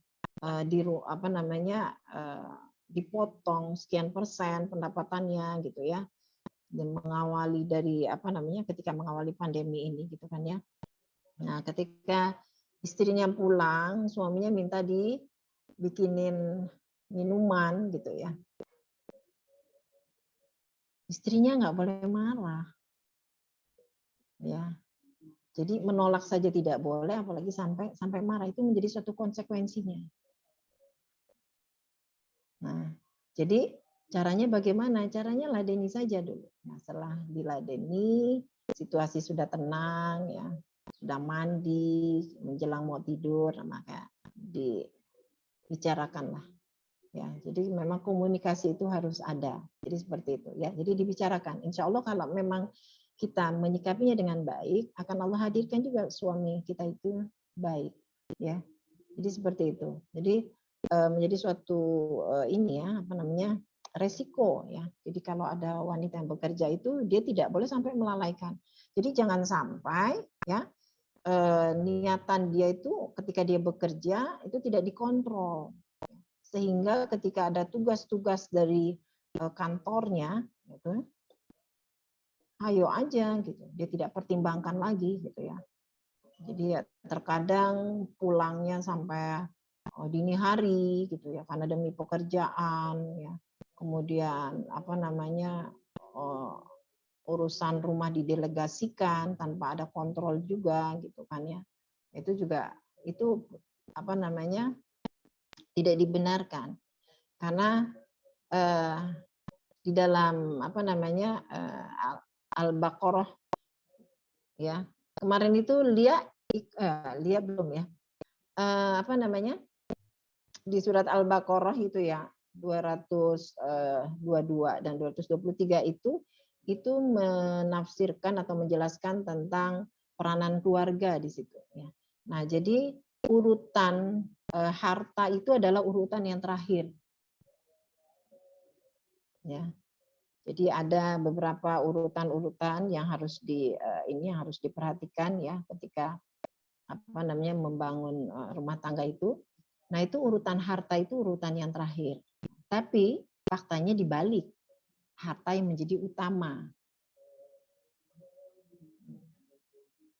dipotong sekian persen pendapatannya gitu ya, dan mengawali dari ketika mengawali pandemi ini gitu kan ya. Nah, ketika istrinya pulang, suaminya minta dibikinin minuman gitu ya. Istrinya nggak boleh marah. Ya. Jadi menolak saja tidak boleh, apalagi sampai marah, itu menjadi suatu konsekuensinya. Nah, jadi caranya bagaimana? Caranya ladeni saja dulu. Nah, setelah diladeni, situasi sudah tenang ya, sudah mandi, menjelang mau tidur, maka dibicarakanlah. Ya, jadi memang komunikasi itu harus ada. Jadi seperti itu ya. Jadi dibicarakan. Insya Allah kalau memang kita menyikapinya dengan baik, akan Allah hadirkan juga suami kita itu baik. Ya, jadi seperti itu. Jadi menjadi suatu resiko ya. Jadi kalau ada wanita yang bekerja itu dia tidak boleh sampai melalaikan. Jadi jangan sampai ya niatan dia itu ketika dia bekerja itu tidak dikontrol. Sehingga ketika ada tugas-tugas dari kantornya, gitu, ayo aja gitu. Dia tidak pertimbangkan lagi gitu ya. Jadi ya, terkadang pulangnya sampai dini hari gitu ya, karena demi pekerjaan ya. Kemudian urusan rumah didelegasikan tanpa ada kontrol juga gitu kan ya. Itu juga tidak dibenarkan, karena di dalam Al-Baqarah ya, kemarin itu lihat belum ya, di surat Al-Baqarah itu ya 222 dan 223 itu menafsirkan atau menjelaskan tentang peranan keluarga di situ ya. Nah, jadi urutan harta itu adalah urutan yang terakhir. Ya. Jadi ada beberapa urutan-urutan yang harus diperhatikan ya ketika membangun rumah tangga itu. Nah, itu urutan harta itu urutan yang terakhir. Tapi faktanya dibalik. Harta yang menjadi utama.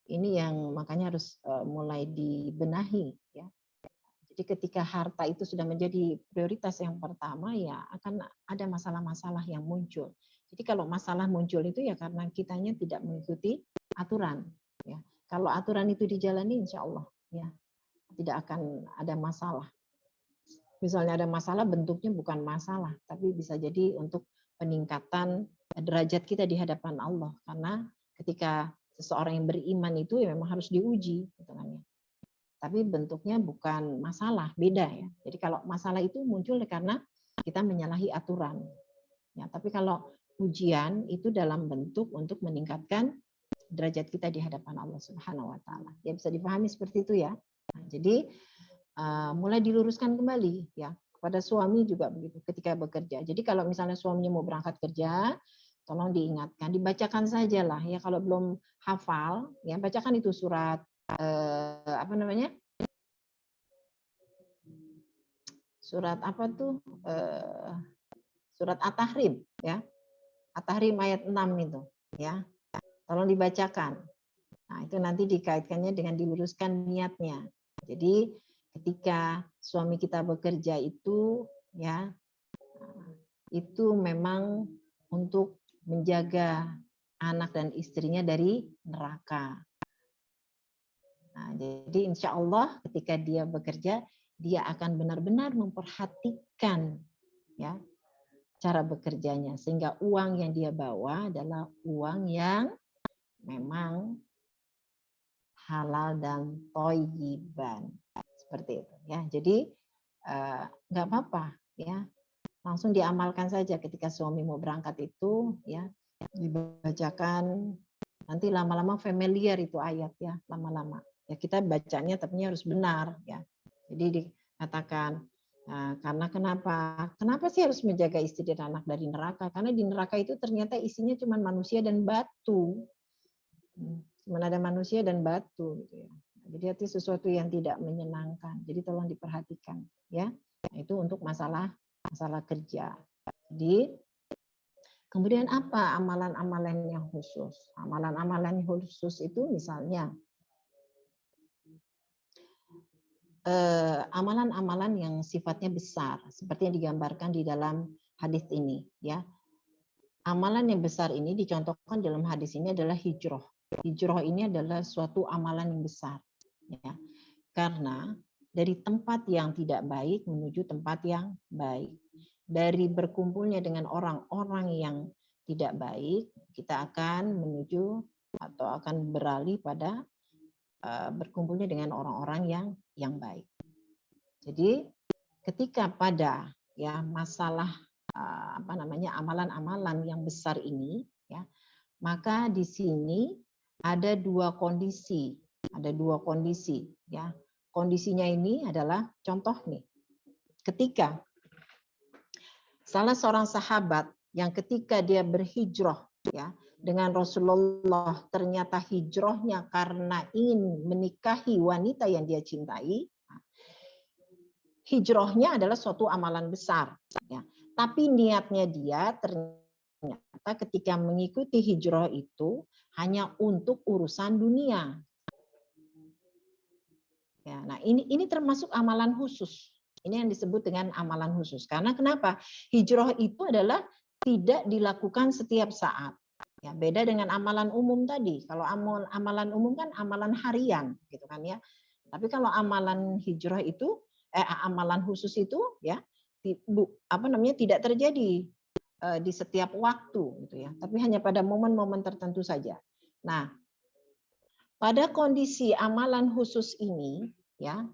Ini yang makanya harus mulai dibenahi ya. Jadi ketika harta itu sudah menjadi prioritas yang pertama, ya akan ada masalah-masalah yang muncul. Jadi kalau masalah muncul itu ya karena kitanya tidak mengikuti aturan. Ya. Kalau aturan itu dijalani, insya Allah ya tidak akan ada masalah. Misalnya ada masalah, bentuknya bukan masalah, tapi bisa jadi untuk peningkatan derajat kita di hadapan Allah. Karena ketika seseorang yang beriman itu ya memang harus diuji, gitu kan ya. Tapi bentuknya bukan masalah, beda ya. Jadi kalau masalah itu muncul karena kita menyalahi aturan. Ya, tapi kalau ujian itu dalam bentuk untuk meningkatkan derajat kita di hadapan Allah Subhanahu wa taala. Ya, bisa dipahami seperti itu ya. Nah, jadi mulai diluruskan kembali ya kepada suami juga begitu ketika bekerja. Jadi kalau misalnya suaminya mau berangkat kerja, tolong diingatkan, dibacakan sajalah ya, kalau belum hafal ya bacakan itu surat surat surat At-Tahrim ya. At-Tahrim ayat 6 itu ya. Tolong dibacakan. Nah, itu nanti dikaitkannya dengan diluruskan niatnya. Jadi ketika suami kita bekerja itu ya itu memang untuk menjaga anak dan istrinya dari neraka. Nah, jadi insya Allah ketika dia bekerja, dia akan benar-benar memperhatikan ya cara bekerjanya, sehingga uang yang dia bawa adalah uang yang memang halal dan thayyiban, seperti itu ya. Jadi nggak apa-apa ya, langsung diamalkan saja ketika suami mau berangkat itu ya, dibacakan. Nanti lama-lama familiar itu ayat ya, lama-lama. Ya kita bacanya tapi harus benar ya. Jadi dikatakan karena kenapa sih harus menjaga istri dan anak dari neraka? Karena di neraka itu ternyata isinya cuma manusia dan batu. Cuma ada manusia dan batu gitu ya. Jadi itu sesuatu yang tidak menyenangkan. Jadi tolong diperhatikan ya. Nah, itu untuk masalah kerja. Jadi kemudian apa amalan-amalan yang khusus? Amalan-amalan khusus itu misalnya amalan-amalan yang sifatnya besar seperti yang digambarkan di dalam hadis ini ya. Amalan yang besar ini dicontohkan dalam hadis ini adalah hijrah. Hijrah ini adalah suatu amalan yang besar ya. Karena dari tempat yang tidak baik menuju tempat yang baik. Dari berkumpulnya dengan orang-orang yang tidak baik, kita akan menuju atau akan beralih pada berkumpulnya dengan orang-orang yang baik. Jadi ketika pada ya masalah amalan-amalan yang besar ini ya, maka di sini ada dua kondisi ya. Kondisinya ini adalah contoh nih. Ketika salah seorang sahabat yang ketika dia berhijrah ya dengan Rasulullah, ternyata hijrahnya karena ingin menikahi wanita yang dia cintai. Hijrahnya adalah suatu amalan besar. Ya. Tapi niatnya dia ternyata ketika mengikuti hijrah itu hanya untuk urusan dunia. Ya, nah ini termasuk amalan khusus. Ini yang disebut dengan amalan khusus. Karena kenapa? Hijrah itu adalah tidak dilakukan setiap saat. Ya, beda dengan amalan umum tadi. Kalau amalan umum kan amalan harian, gitu kan ya. Tapi kalau amalan hijrah itu, amalan khusus itu, ya, tidak terjadi di setiap waktu, gitu ya. Tapi hanya pada momen-momen tertentu saja. Nah, pada kondisi amalan khusus ini, ya,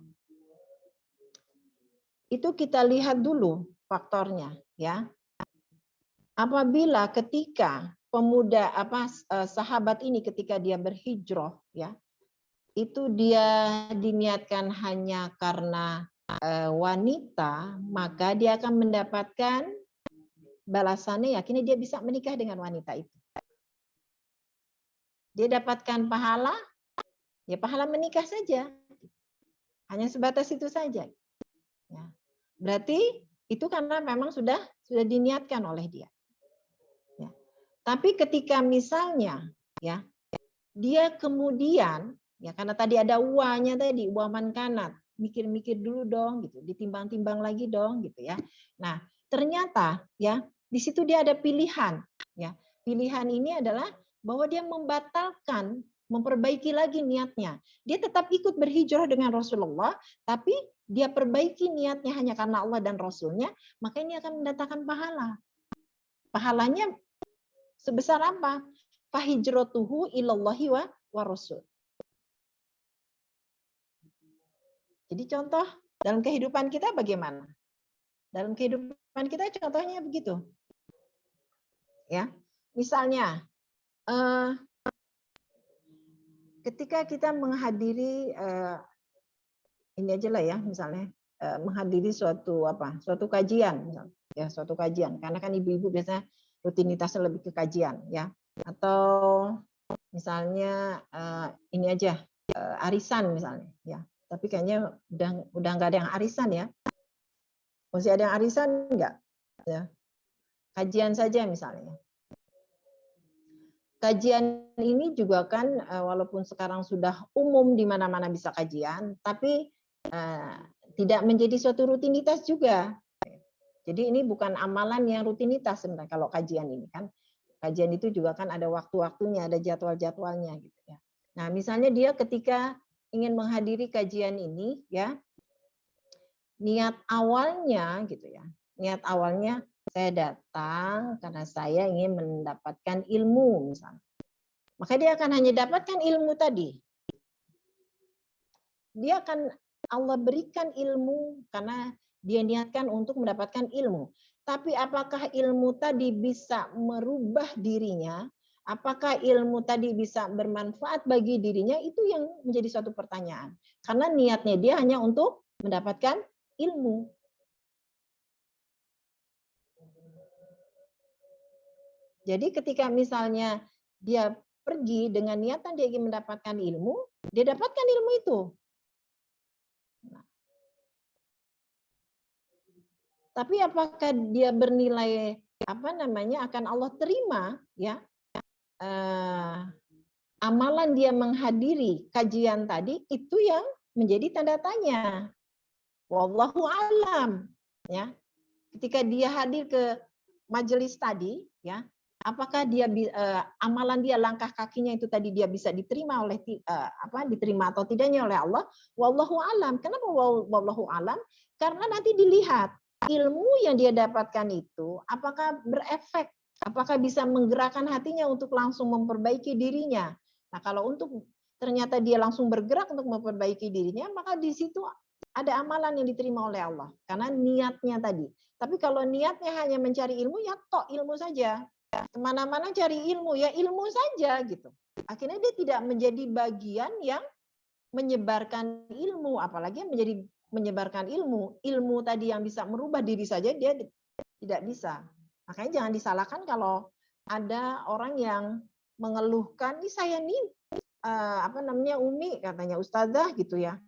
itu kita lihat dulu faktornya, ya. Apabila ketika pemuda sahabat ini ketika dia berhijrah ya itu dia diniatkan hanya karena wanita, maka dia akan mendapatkan balasannya yakin dia bisa menikah dengan wanita itu. Dia dapatkan pahala, ya pahala menikah saja. Hanya sebatas itu saja. Ya. Berarti itu karena memang sudah diniatkan oleh dia. Tapi ketika misalnya ya dia kemudian ya karena tadi ada uanya tadi uaman kanat, mikir-mikir dulu dong gitu, ditimbang-timbang lagi dong gitu ya. Nah, ternyata ya di situ dia ada pilihan ya. Pilihan ini adalah bahwa dia membatalkan, memperbaiki lagi niatnya. Dia tetap ikut berhijrah dengan Rasulullah, tapi dia perbaiki niatnya hanya karena Allah dan Rasulnya, maka ini akan mendatangkan pahala. Pahalanya sebesar apa? Fahijratuhu ilallahi wa rasul. Jadi contoh dalam kehidupan kita bagaimana? Dalam kehidupan kita contohnya begitu. Ya. Misalnya ketika kita menghadiri ini aja lah ya misalnya menghadiri suatu kajian misalnya, ya suatu kajian karena kan ibu-ibu biasanya rutinitasnya lebih ke kajian ya atau misalnya ini aja arisan misalnya ya tapi kayaknya udah nggak ada yang arisan ya masih ada yang arisan nggak ya kajian saja misalnya kajian ini juga kan walaupun sekarang sudah umum di mana-mana bisa kajian tapi tidak menjadi suatu rutinitas juga. Jadi ini bukan amalan yang rutinitas sebenarnya kalau kajian ini kan. Kajian itu juga kan ada waktu-waktunya, ada jadwal-jadwalnya gitu ya. Nah, misalnya dia ketika ingin menghadiri kajian ini ya, niat awalnya gitu ya. Niat awalnya saya datang karena saya ingin mendapatkan ilmu misalnya. Maka dia akan hanya dapatkan ilmu tadi. Dia akan Allah berikan ilmu karena dia niatkan untuk mendapatkan ilmu. Tapi apakah ilmu tadi bisa merubah dirinya? Apakah ilmu tadi bisa bermanfaat bagi dirinya? Itu yang menjadi suatu pertanyaan. Karena niatnya dia hanya untuk mendapatkan ilmu. Jadi ketika misalnya dia pergi dengan niatan dia ingin mendapatkan ilmu, dia dapatkan ilmu itu. Tapi apakah dia bernilai akan Allah terima ya? Amalan dia menghadiri kajian tadi itu yang menjadi tanda tanya. Wallahu alam ya. Ketika dia hadir ke majelis tadi ya, apakah dia amalan dia langkah kakinya itu tadi dia bisa diterima oleh diterima atau tidaknya oleh Allah? Wallahu alam. Kenapa wallahu alam? Karena nanti dilihat ilmu yang dia dapatkan itu apakah berefek, apakah bisa menggerakkan hatinya untuk langsung memperbaiki dirinya. Nah, kalau untuk ternyata dia langsung bergerak untuk memperbaiki dirinya, maka di situ ada amalan yang diterima oleh Allah karena niatnya tadi. Tapi kalau niatnya hanya mencari ilmu, ya tok ilmu saja. Kemana-mana cari ilmu, ya ilmu saja gitu. Akhirnya dia tidak menjadi bagian yang menyebarkan ilmu, apalagi yang menjadi menyebarkan ilmu. Ilmu tadi yang bisa merubah diri saja dia tidak bisa. Makanya jangan disalahkan kalau ada orang yang mengeluhkan, "Ini saya nih Umi katanya ustazah gitu ya.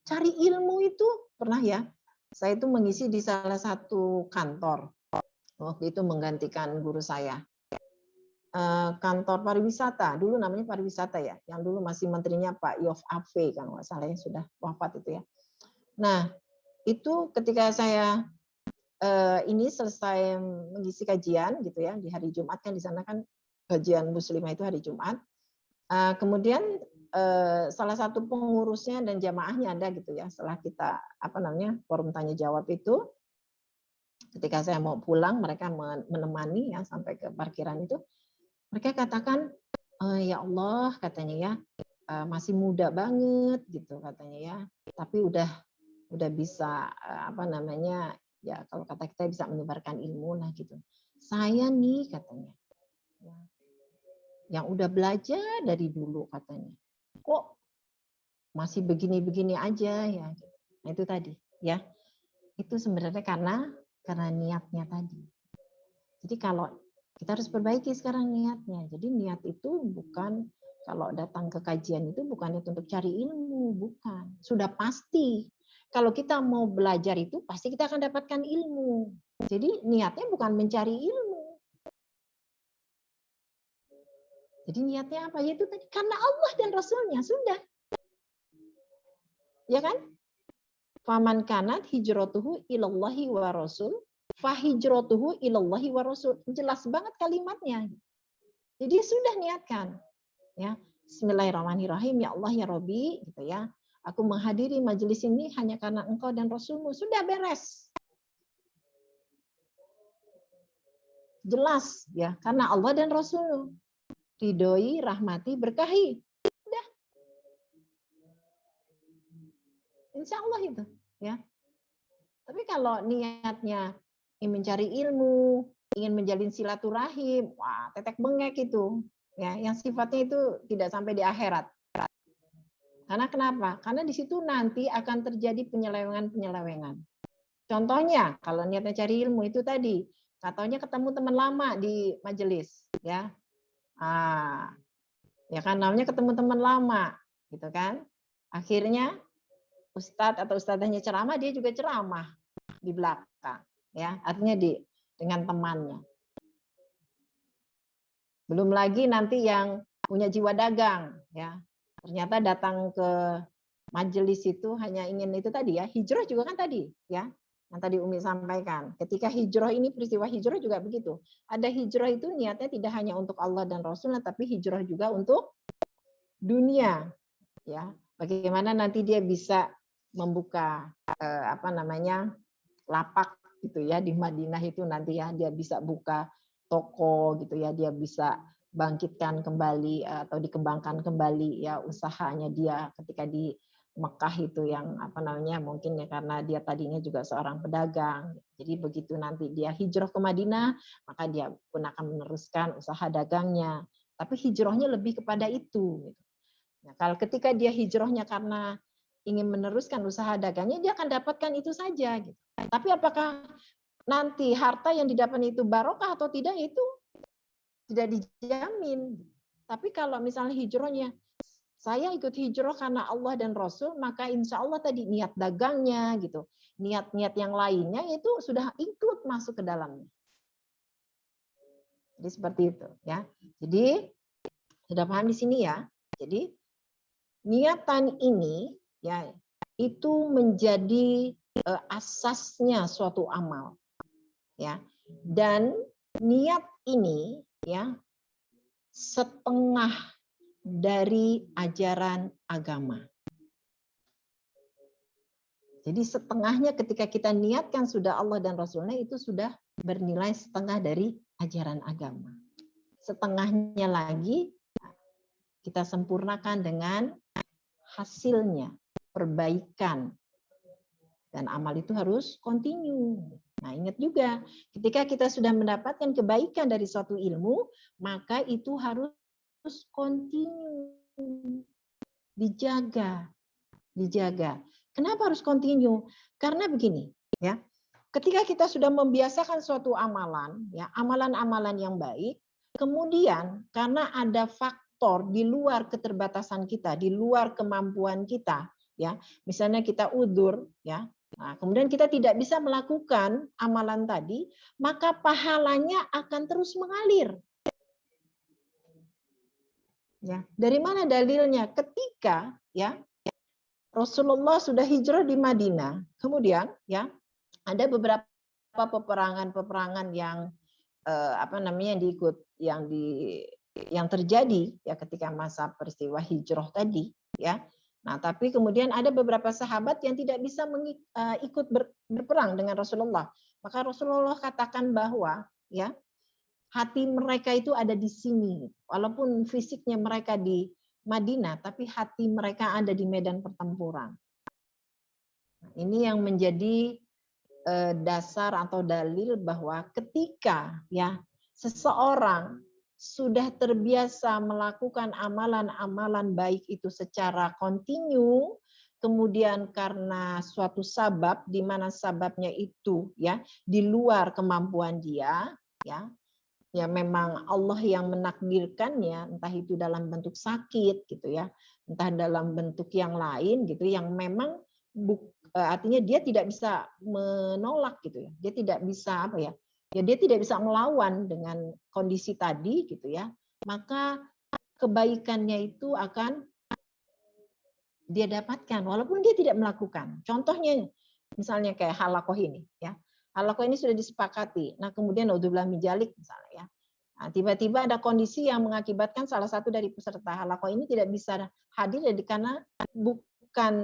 Cari ilmu itu pernah ya. Saya itu mengisi di salah satu kantor. Waktu itu menggantikan guru saya. Kantor pariwisata, dulu namanya pariwisata ya. Yang dulu masih menterinya Pak Yof Afe, kalau nggak salah yang sudah wafat itu ya. Nah, itu ketika saya ini selesai mengisi kajian gitu ya, di hari Jumat kan di sana kan kajian muslimah itu hari Jumat. Kemudian salah satu pengurusnya dan jamaahnya ada gitu ya, setelah kita forum tanya jawab itu, ketika saya mau pulang mereka menemani ya sampai ke parkiran itu, mereka katakan, ya Allah katanya ya, masih muda banget gitu katanya ya, tapi udah bisa ya kalau kata kita bisa menyebarkan ilmu lah gitu. Saya nih katanya yang udah belajar dari dulu katanya, kok masih begini-begini aja ya. Nah itu tadi ya, itu sebenarnya karena niatnya tadi. Jadi kalau kita harus perbaiki sekarang niatnya. Jadi niat itu bukan kalau datang ke kajian itu bukan untuk cari ilmu, bukan. Sudah pasti. Kalau kita mau belajar itu pasti kita akan dapatkan ilmu. Jadi niatnya bukan mencari ilmu. Jadi niatnya apa? Yaitu tadi karena Allah dan Rasulnya sudah. Ya kan? Faman kanat hijratuhu ilallahi wa rasul, fahijratuhu ilallahi wa rasul. Jelas banget kalimatnya. Jadi sudah niatkan. Ya, Bismillahirrahmanirrahim. Ya Allah ya Robbi, gitu ya. Aku menghadiri majelis ini hanya karena Engkau dan Rasulmu. Sudah beres. Jelas ya, karena Allah dan Rasulmu. Ridhoi, rahmati, berkahi. Udah. Insya Allah itu. Ya. Tapi kalau niatnya ingin mencari ilmu, ingin menjalin silaturahim, wah tetek bengek itu. Ya, yang sifatnya itu tidak sampai di akhirat. Karena kenapa? Karena di situ nanti akan terjadi penyelewengan-penyelewengan. Contohnya, kalau niatnya cari ilmu itu tadi, katanya ketemu teman lama di majelis, ya. Ya kan namanya ketemu teman lama, gitu kan. Akhirnya ustadz atau ustadzahnya ceramah, dia juga ceramah di belakang, ya. Artinya dengan temannya. Belum lagi nanti yang punya jiwa dagang, ya. Ternyata datang ke majelis itu hanya ingin itu tadi ya, hijrah juga kan tadi, ya. Yang tadi Umi sampaikan. Ketika hijrah ini, peristiwa hijrah juga begitu. Ada hijrah itu niatnya tidak hanya untuk Allah dan Rasulnya, tapi hijrah juga untuk dunia. Ya, bagaimana nanti dia bisa membuka lapak gitu ya di Madinah itu nanti ya, dia bisa buka toko gitu ya, dia bisa bangkitkan kembali atau dikembangkan kembali ya usahanya dia ketika di Mekah itu yang mungkin ya karena dia tadinya juga seorang pedagang. Jadi begitu nanti dia hijrah ke Madinah, maka dia pun akan meneruskan usaha dagangnya. Tapi hijrahnya lebih kepada itu. Nah, kalau ketika dia hijrahnya karena ingin meneruskan usaha dagangnya, dia akan dapatkan itu saja. Gitu. Tapi apakah nanti harta yang didapat itu barokah atau tidak, itu tidak dijamin. Tapi kalau misalnya hijrahnya, saya ikut hijrah karena Allah dan Rasul, maka insya Allah tadi niat dagangnya, gitu, niat-niat yang lainnya itu sudah ikut masuk ke dalamnya. Jadi seperti itu, ya. Jadi sudah paham di sini ya. Jadi niatan ini ya itu menjadi asasnya suatu amal, ya. Dan niat ini ya setengah dari ajaran agama. Jadi setengahnya ketika kita niatkan sudah Allah dan Rasulnya, itu sudah bernilai setengah dari ajaran agama. Setengahnya lagi kita sempurnakan dengan hasilnya, perbaikan. Dan amal itu harus continue. Nah, ingat juga, ketika kita sudah mendapatkan kebaikan dari suatu ilmu, maka itu harus continue. Dijaga. Kenapa harus continue? Karena begini, ya. Ketika kita sudah membiasakan suatu amalan, ya, amalan-amalan yang baik, kemudian karena ada faktor di luar keterbatasan kita, di luar kemampuan kita, ya. Misalnya kita udzur, ya. Nah, kemudian kita tidak bisa melakukan amalan tadi, maka pahalanya akan terus mengalir. Ya, dari mana dalilnya? Ketika ya Rasulullah sudah hijrah di Madinah, kemudian ya ada beberapa peperangan yang yang terjadi ya ketika masa peristiwa hijrah tadi, ya. Nah, tapi kemudian ada beberapa sahabat yang tidak bisa ikut berperang dengan Rasulullah. Maka Rasulullah katakan bahwa ya hati mereka itu ada di sini. Walaupun fisiknya mereka di Madinah, tapi hati mereka ada di medan pertempuran. Ini yang menjadi dasar atau dalil bahwa ketika ya seseorang sudah terbiasa melakukan amalan-amalan baik itu secara kontinu, kemudian karena suatu sabab di mana sababnya itu ya di luar kemampuan dia, ya memang Allah yang menakdirkannya, entah itu dalam bentuk sakit gitu ya, entah dalam bentuk yang lain gitu, yang memang artinya dia tidak bisa menolak gitu ya, dia tidak bisa dia tidak bisa melawan dengan kondisi tadi gitu ya, maka kebaikannya itu akan dia dapatkan walaupun dia tidak melakukan. Contohnya misalnya kayak halakoh ini ya, halakoh ini sudah disepakati, nah kemudian naudzubillah min dzalik misalnya ya, nah, tiba-tiba ada kondisi yang mengakibatkan salah satu dari peserta halakoh ini tidak bisa hadir jadi karena bukan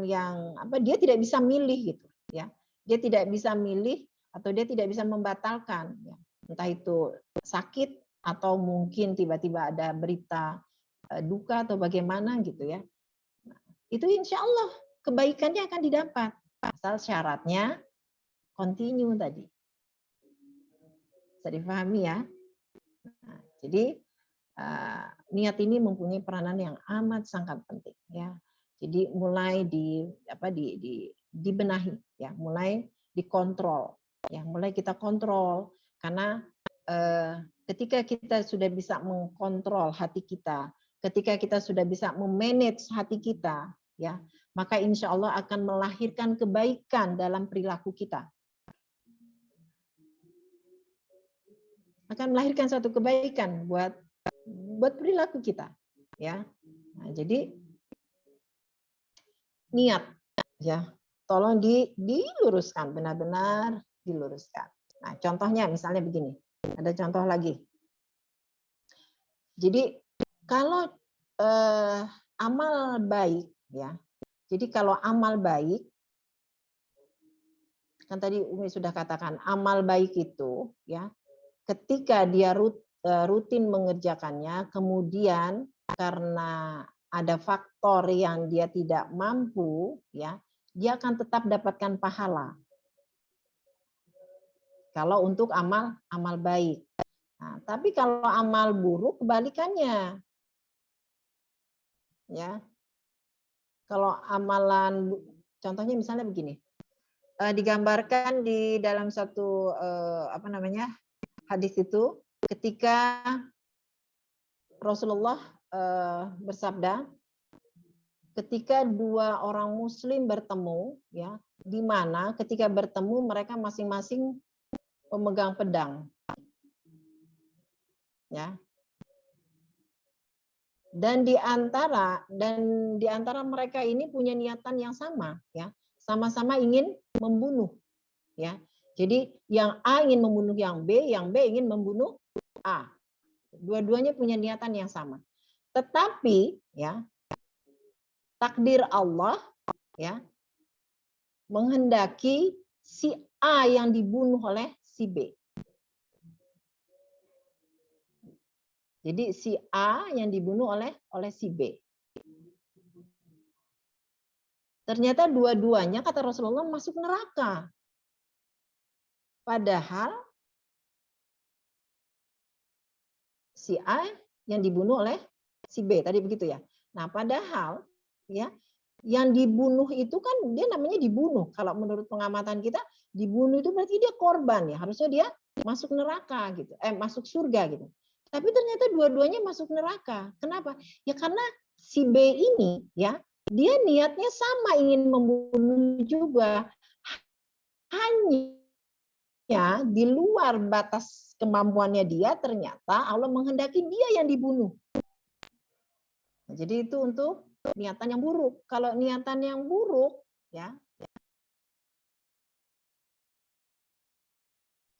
yang dia tidak bisa milih gitu ya, dia tidak bisa milih atau dia tidak bisa membatalkan ya. Entah itu sakit atau mungkin tiba-tiba ada berita duka atau bagaimana gitu ya. Nah, itu insya Allah kebaikannya akan didapat asal syaratnya continue tadi. Bisa dipahami ya. Nah, jadi niat ini mempunyai peranan yang amat sangat penting ya. Jadi mulai dibenahi ya, mulai dikontrol ya, mulai kita kontrol karena ketika kita sudah bisa mengkontrol hati kita, ketika kita sudah bisa memanage hati kita ya, maka insya Allah akan melahirkan kebaikan dalam perilaku kita. Akan melahirkan suatu kebaikan buat perilaku kita ya. Nah, jadi niat ya tolong diluruskan, benar-benar diluruskan. Nah, contohnya misalnya begini, ada contoh lagi. Jadi kalau amal baik ya, jadi kalau amal baik kan tadi Umi sudah katakan amal baik itu ya ketika dia rutin mengerjakannya, kemudian karena ada faktor yang dia tidak mampu, ya, dia akan tetap dapatkan pahala. Kalau untuk amal baik. Nah, tapi kalau amal buruk kebalikannya, ya. Kalau amalan, contohnya misalnya begini, digambarkan di dalam satu hadis itu, ketika Rasulullah bersabda, ketika dua orang Muslim bertemu, ya, di mana ketika bertemu mereka masing-masing memegang pedang, ya. Dan di antara mereka ini punya niatan yang sama, ya, sama-sama ingin membunuh, ya. Jadi yang A ingin membunuh yang B ingin membunuh A. Dua-duanya punya niatan yang sama. Tetapi, ya, takdir Allah, ya, menghendaki si A yang dibunuh oleh si B. Jadi si A yang dibunuh oleh si B. Ternyata dua-duanya, kata Rasulullah, masuk neraka. Padahal si A yang dibunuh oleh si B, tadi begitu ya. Nah, padahal ya, yang dibunuh itu kan dia namanya dibunuh. Kalau menurut pengamatan kita, dibunuh itu berarti dia korban ya. Harusnya dia masuk neraka gitu. Masuk surga gitu. Tapi ternyata dua-duanya masuk neraka. Kenapa? Ya karena si B ini ya, dia niatnya sama, ingin membunuh juga. Hanya di luar batas kemampuannya dia, ternyata Allah menghendaki dia yang dibunuh. Nah, jadi itu untuk niatan yang buruk. Kalau niatan yang buruk, ya,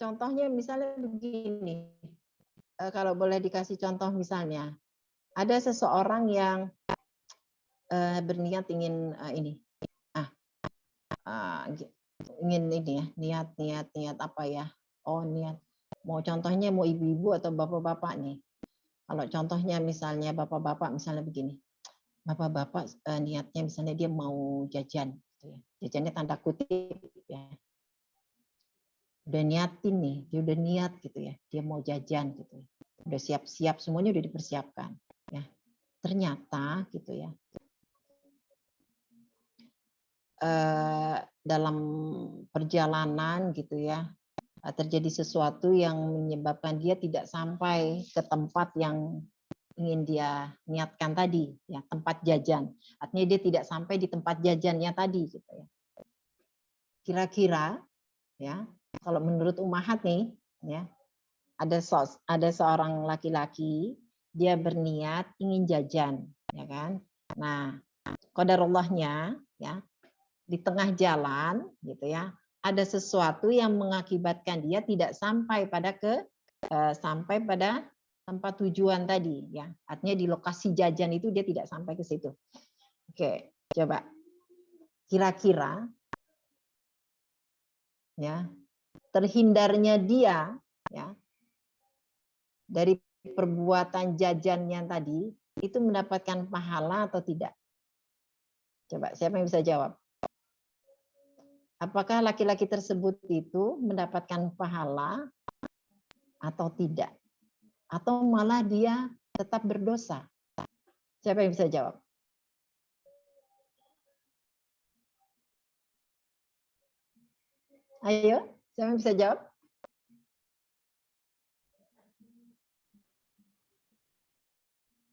contohnya misalnya begini. Kalau boleh dikasih contoh misalnya, ada seseorang yang berniat ingin ingin ini ya, niat apa ya? Oh, niat. Mau contohnya mau ibu-ibu atau bapak-bapak nih. Kalau contohnya misalnya bapak-bapak misalnya begini. Bapak-bapak niatnya misalnya dia mau jajan, gitu ya. Jajannya tanda kutip ya. Udah niatin nih, dia udah niat gitu ya. Dia mau jajan gitu ya. Udah siap-siap, semuanya udah dipersiapkan ya. Ternyata gitu ya. Dalam perjalanan gitu ya, terjadi sesuatu yang menyebabkan dia tidak sampai ke tempat yang ingin dia niatkan tadi, ya, tempat jajan. Artinya dia tidak sampai di tempat jajannya tadi gitu ya. Kira-kira ya, kalau menurut ummahat nih ya, ada seorang laki-laki, dia berniat ingin jajan, ya kan? Nah, qadarallahnya ya, di tengah jalan gitu ya, ada sesuatu yang mengakibatkan dia tidak sampai pada tempat tujuan tadi ya. Artinya di lokasi jajan itu dia tidak sampai ke situ. Oke, coba kira-kira ya, terhindarnya dia ya dari perbuatan jajannya tadi itu mendapatkan pahala atau tidak? Coba siapa yang bisa jawab? Apakah laki-laki tersebut itu mendapatkan pahala atau tidak? Atau malah dia tetap berdosa? Siapa yang bisa jawab? Ayo, siapa yang bisa jawab?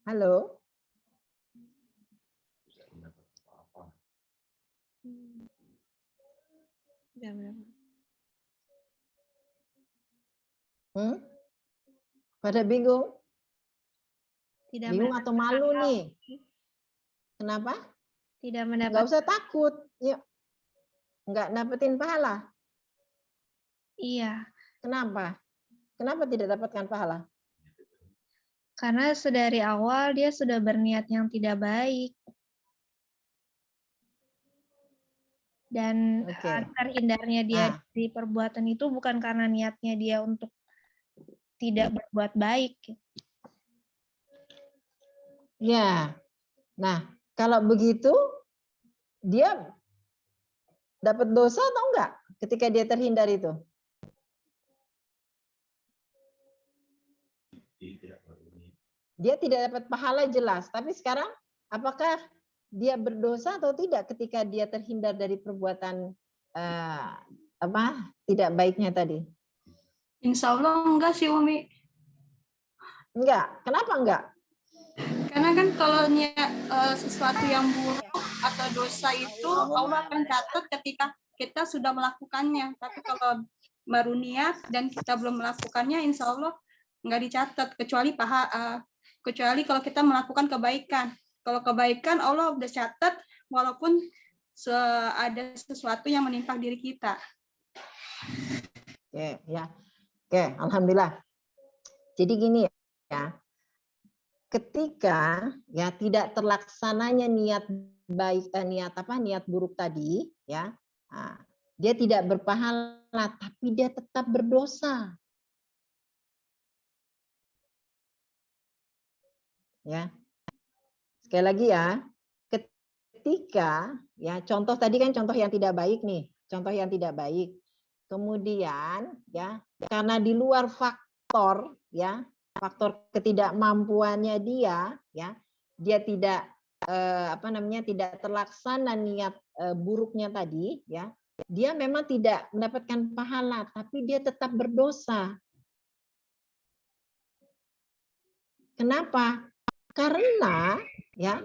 Halo? Pada bingung? Tidak Bingung atau malu nih? Kenapa? Tidak Nggak mendapat. usah takut. Yuk. Nggak dapetin pahala. Iya. Kenapa? Kenapa tidak dapatkan pahala? Karena sedari awal dia sudah berniat yang tidak baik. Dan terhindarnya dia dari perbuatan itu bukan karena niatnya dia untuk tidak berbuat baik. Ya. Nah, kalau begitu dia dapat dosa atau enggak ketika dia terhindar itu? Dia tidak dapat pahala jelas, tapi sekarang apakah dia berdosa atau tidak ketika dia terhindar dari perbuatan tidak baiknya tadi? Insya Allah enggak sih Umi. Enggak. Kenapa enggak? Karena kan kalau niat sesuatu yang buruk atau dosa itu Allah akan catat ketika kita sudah melakukannya. Tapi kalau baru niat dan kita belum melakukannya, insya Allah nggak dicatat kecuali kalau kita melakukan kebaikan. Kalau kebaikan Allah udah catat walaupun ada sesuatu yang menimpa diri kita. Oke, ya. Oke, alhamdulillah. Jadi gini ya. Ketika ya tidak terlaksananya niat baik niat buruk tadi ya. Nah, dia tidak berpahala tapi dia tetap berdosa. Ya. Sekali lagi ya. Ketika ya contoh tadi kan contoh yang tidak baik nih, contoh yang tidak baik. Kemudian ya karena di luar faktor ya, faktor ketidakmampuannya dia ya, dia tidak tidak terlaksana niat buruknya tadi ya, dia memang tidak mendapatkan pahala tapi dia tetap berdosa. Kenapa? Karena ya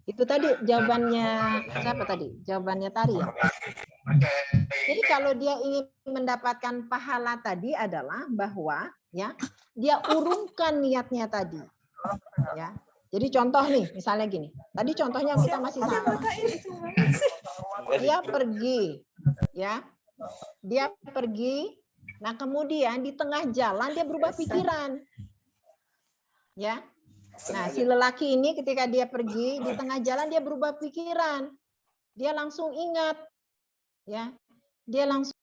itu tadi jawabannya siapa tadi? Jawabannya Tari ya. Jadi kalau dia ingin mendapatkan pahala tadi adalah bahwa ya dia urungkan niatnya tadi. Ya. Jadi contoh nih, misalnya gini. Tadi contohnya kita masih sama. Dia pergi ya. Dia pergi, nah kemudian di tengah jalan dia berubah pikiran. Ya. Nah, si lelaki ini ketika dia pergi di tengah jalan dia berubah pikiran. Dia langsung ingat ya. Dia langsung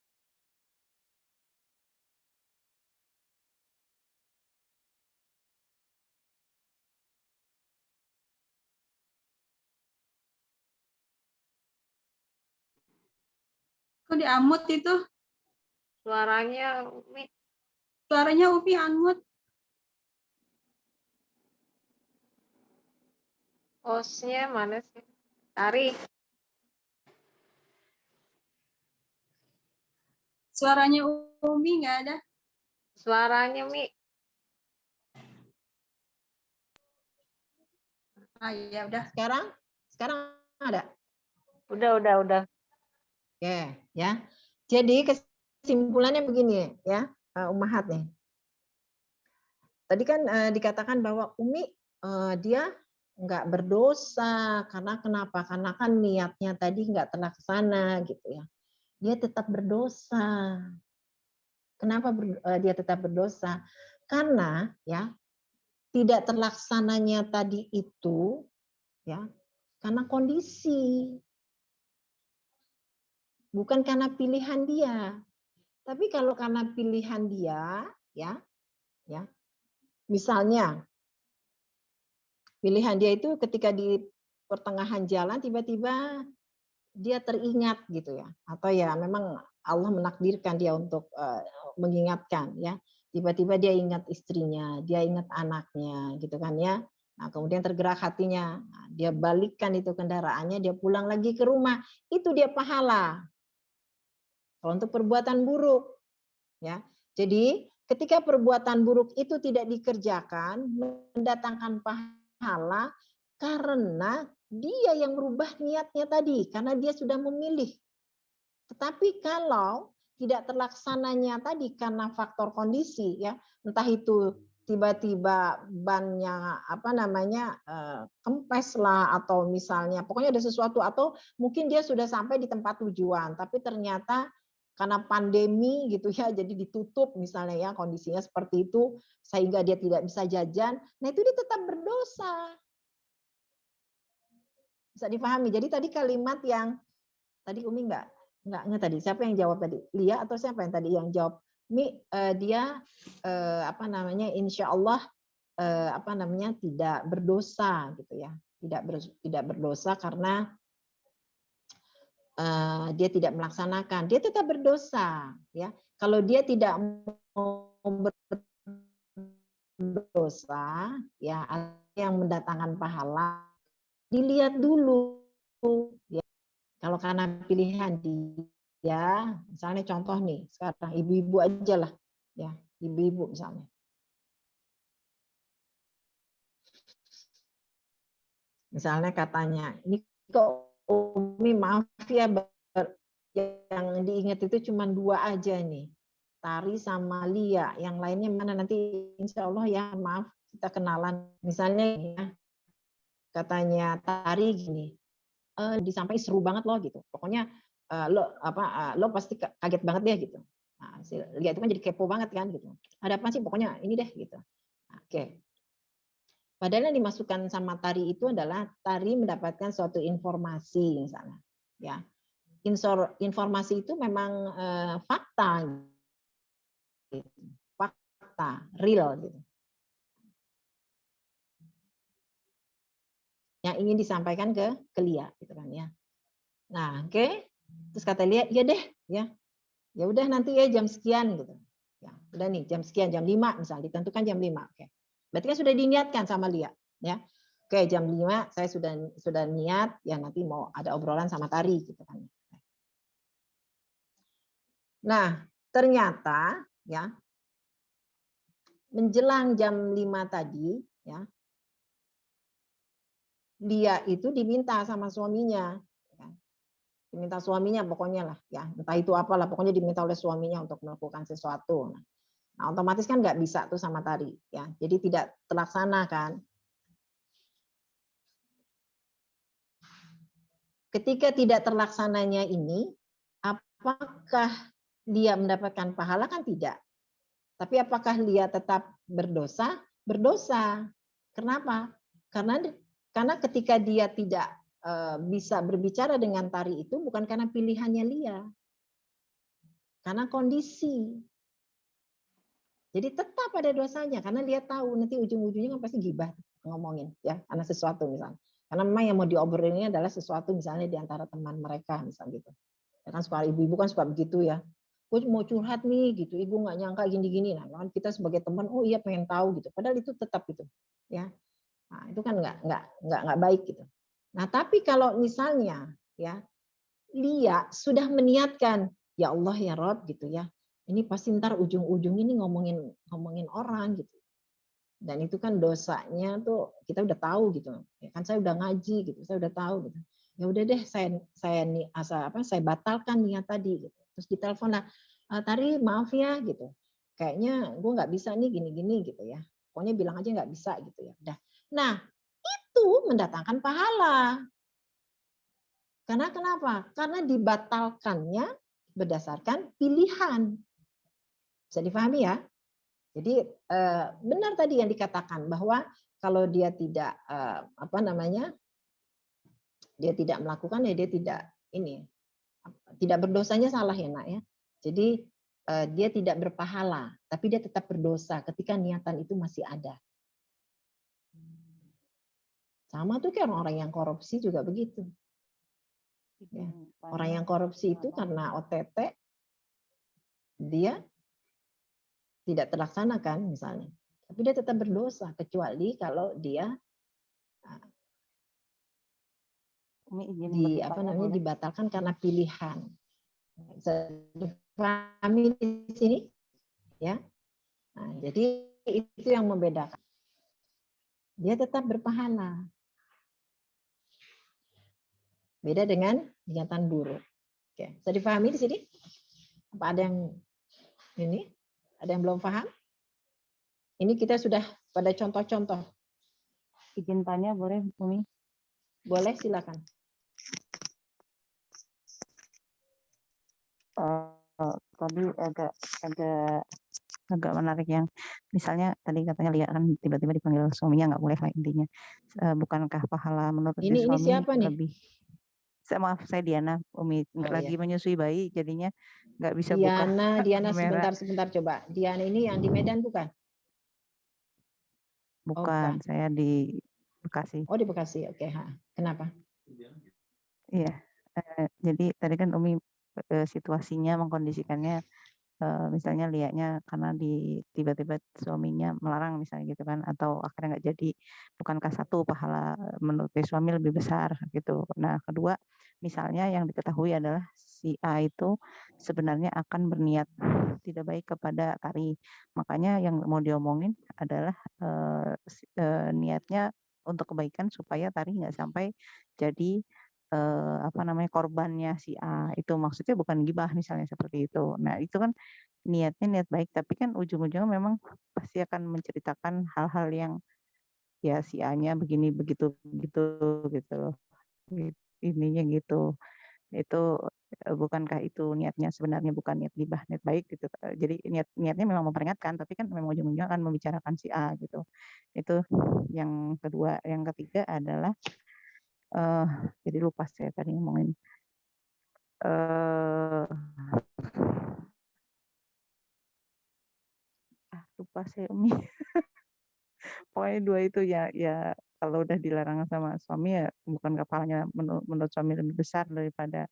Kok diamut itu? Suaranya Umi. Suaranya Umi amut. Hostnya mana sih? Tari. Suaranya Umi nggak ada. Suaranya Mi. Ah ya udah. Sekarang ada. Udah. Oke, ya. Jadi kesimpulannya begini ya, Ummahat nih. Tadi kan dikatakan bahwa Umi dia nggak berdosa karena kenapa? Karena kan niatnya tadi nggak terlaksana gitu ya. Dia tetap berdosa. Kenapa dia tetap berdosa? Karena ya tidak terlaksananya tadi itu ya karena kondisi. Bukan karena pilihan dia. Tapi kalau karena pilihan dia ya misalnya pilihan dia itu ketika di pertengahan jalan tiba-tiba dia teringat gitu ya, atau ya memang Allah menakdirkan dia untuk mengingatkan ya, tiba-tiba dia ingat istrinya, dia ingat anaknya gitu kan ya. Nah, kemudian tergerak hatinya, nah, dia balikkan itu kendaraannya, dia pulang lagi ke rumah, itu dia pahala. Kalau untuk perbuatan buruk ya. Jadi ketika perbuatan buruk itu tidak dikerjakan mendatangkan pahala karena dia yang merubah niatnya tadi, karena dia sudah memilih. Tetapi kalau tidak terlaksananya tadi karena faktor kondisi ya, entah itu tiba-tiba bannya kempes lah, atau misalnya pokoknya ada sesuatu, atau mungkin dia sudah sampai di tempat tujuan tapi ternyata karena pandemi gitu ya jadi ditutup misalnya ya, kondisinya seperti itu sehingga dia tidak bisa jajan, nah itu dia tetap berdosa. Bisa dipahami. Jadi tadi kalimat yang tadi Umi enggak tadi. Siapa yang jawab tadi? Lia atau siapa yang tadi yang jawab? Mi dia insya Allah tidak berdosa gitu ya. Tidak berdosa karena dia tidak melaksanakan. Dia tetap berdosa ya. Kalau dia tidak mau berdosa ya, yang mendatangkan pahala dilihat dulu ya. Kalau karena pilihan dia, misalnya contoh nih sekarang ibu-ibu aja lah ya, ibu-ibu misalnya. Misalnya katanya, ini kok Umi maaf ya, yang diingat itu cuma 2 aja nih, Tari sama Lia, yang lainnya mana nanti insya Allah ya maaf kita kenalan. Misalnya ya, katanya Tari gini, disampaikan seru banget loh gitu, pokoknya lo pasti kaget banget deh gitu. Nah, si Lia itu kan jadi kepo banget kan gitu, ada apa sih pokoknya ini deh gitu. Oke. Padahal yang dimasukkan sama Tari itu adalah Tari mendapatkan suatu informasi misalnya, ya. Informasi itu memang fakta, gitu. Fakta, real gitu. Yang ingin disampaikan ke Lia, gitu kan ya. Nah, oke. Terus kata Lia, ya deh, ya. Ya udah nanti ya jam sekian gitu. Ya, udah nih jam sekian, jam 5 misalnya, ditentukan jam 5. Oke. Berarti kan sudah diniatkan sama Lia, ya. Oke, jam 5 saya sudah niat ya nanti mau ada obrolan sama Tari gitu kan. Nah, ternyata ya menjelang jam 5 tadi ya dia itu diminta sama suaminya ya. Diminta suaminya pokoknya lah ya, entah itu apalah pokoknya diminta oleh suaminya untuk melakukan sesuatu. Nah, otomatis kan nggak bisa tuh sama Tari ya. Jadi tidak terlaksana kan. Ketika tidak terlaksananya ini, apakah dia mendapatkan pahala? Kan tidak. Tapi apakah dia tetap berdosa? Berdosa. Kenapa? Karena ketika dia tidak bisa berbicara dengan Tari itu bukan karena pilihannya Lia. Karena kondisi. Jadi tetap ada dosanya karena dia tahu nanti ujung-ujungnya kan pasti gibah ngomongin ya karena sesuatu misalnya. Karena memang yang mau diobrolin ini adalah sesuatu misalnya di antara teman mereka misalnya gitu. Ya kan suka ibu-ibu kan suka begitu ya. Gue mau curhat nih gitu, ibu nggak nyangka gini-gini. Nah, kan kita sebagai teman, oh iya pengen tahu gitu. Padahal itu tetap gitu, ya. Nah, itu kan nggak baik gitu. Nah, tapi kalau misalnya ya Lia sudah meniatkan, ya Allah ya Rob gitu ya. Ini pasti ntar ujung-ujung ini ngomongin orang gitu. Dan itu kan dosanya tuh kita udah tahu gitu. Ya kan saya udah ngaji gitu, saya udah tahu gitu. Ya udah deh saya batalkan niat tadi gitu. Terus ditelepon lah, Tari maaf ya gitu. Kayaknya gue nggak bisa nih gini-gini gitu ya. Pokoknya bilang aja nggak bisa gitu ya. Udah. Nah, itu mendatangkan pahala. Karena kenapa? Karena dibatalkannya berdasarkan pilihan. Bisa dipahami ya? Jadi benar tadi yang dikatakan bahwa kalau dia tidak dia tidak melakukan ya dia tidak berdosanya salah ya nak ya. Jadi dia tidak berpahala, tapi dia tetap berdosa ketika niatan itu masih ada. Sama tuh kayak orang yang korupsi juga begitu. Ya. Orang yang korupsi itu karena OTT dia tidak terlaksanakan misalnya. Tapi dia tetap berdosa kecuali kalau dia dibatalkan karena pilihan. Kami di sini ya. Nah, jadi itu yang membedakan. Dia tetap berpahala. Beda dengan niatan buruk. Oke, bisa dipahami di sini? Apa ada yang ini? Ada yang belum paham? Ini kita sudah pada contoh-contoh. Izin tanya boleh, Umi? Boleh, silakan. Tadi agak menarik yang misalnya tadi katanya Lia kan tiba-tiba dipanggil suaminya nggak boleh lah intinya. Bukankah pahala menurut Ini suami siapa nih? lebih? Maaf saya Diana, Umi lagi menyusui bayi jadinya nggak bisa buka. Diana sebentar coba. Diana ini yang di Medan bukan? Bukan, saya di Bekasi. Oh di Bekasi, oke. Kenapa? Iya, jadi tadi kan Umi situasinya mengkondisikannya misalnya liatnya karena tiba-tiba suaminya melarang misalnya gitu kan, atau akhirnya nggak jadi, bukankah satu pahala menurut suami lebih besar gitu. Nah kedua, misalnya yang diketahui adalah si A itu sebenarnya akan berniat tidak baik kepada Tari, makanya yang mau diomongin adalah niatnya untuk kebaikan supaya Tari nggak sampai jadi apa namanya, korbannya si A. Itu maksudnya bukan gibah misalnya seperti itu. Nah itu kan niatnya niat baik, tapi kan ujung-ujungnya memang pasti akan menceritakan hal-hal yang ya si A-nya begini begitu begitu gitu loh. Ininya gitu. Itu bukankah itu niatnya sebenarnya bukan niat gibah, niat baik gitu. Jadi niatnya memang memperingatkan, tapi kan memang ujung-ujungnya akan membicarakan si A gitu. Itu yang kedua. Yang ketiga adalah eh jadi lupa saya tadi ngomongin. Lupa saya Umi. Pokoknya dua itu ya kalau udah dilarang sama suami ya bukan kepalanya menurut suami lebih besar daripada,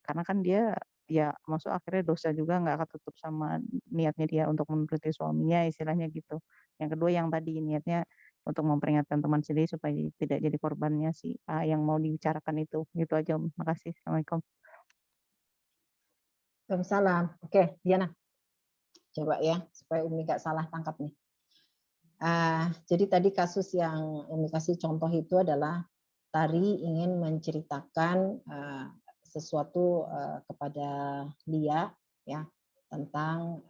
karena kan dia ya masuk akhirnya dosa juga nggak akan tutup sama niatnya dia untuk menuruti suaminya istilahnya gitu. Yang kedua yang tadi niatnya untuk memperingatkan teman sendiri supaya tidak jadi korbannya si A yang mau dibicarakan itu. Gitu aja Om. Makasih. Assalamualaikum. Waalaikumsalam. Oke, Diana. Coba ya, supaya Umi nggak salah tangkap nih. Jadi tadi kasus yang Umi kasih contoh itu adalah Tari ingin menceritakan sesuatu kepada Lia ya tentang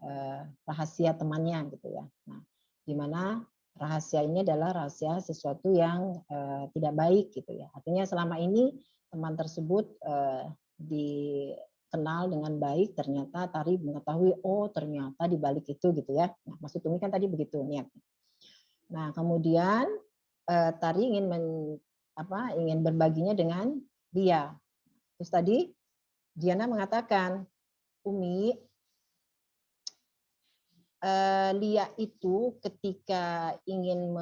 rahasia temannya gitu ya. Nah, di mana rahasia ini adalah rahasia sesuatu yang tidak baik gitu ya. Artinya selama ini teman tersebut dikenal dengan baik, ternyata Tari mengetahui oh ternyata di balik itu gitu ya. Nah, maksud Umi kan tadi begitu niat. Nah, kemudian Tari ingin berbaginya dengan Lia. Terus tadi Diana mengatakan, Umi, Lia itu ketika ingin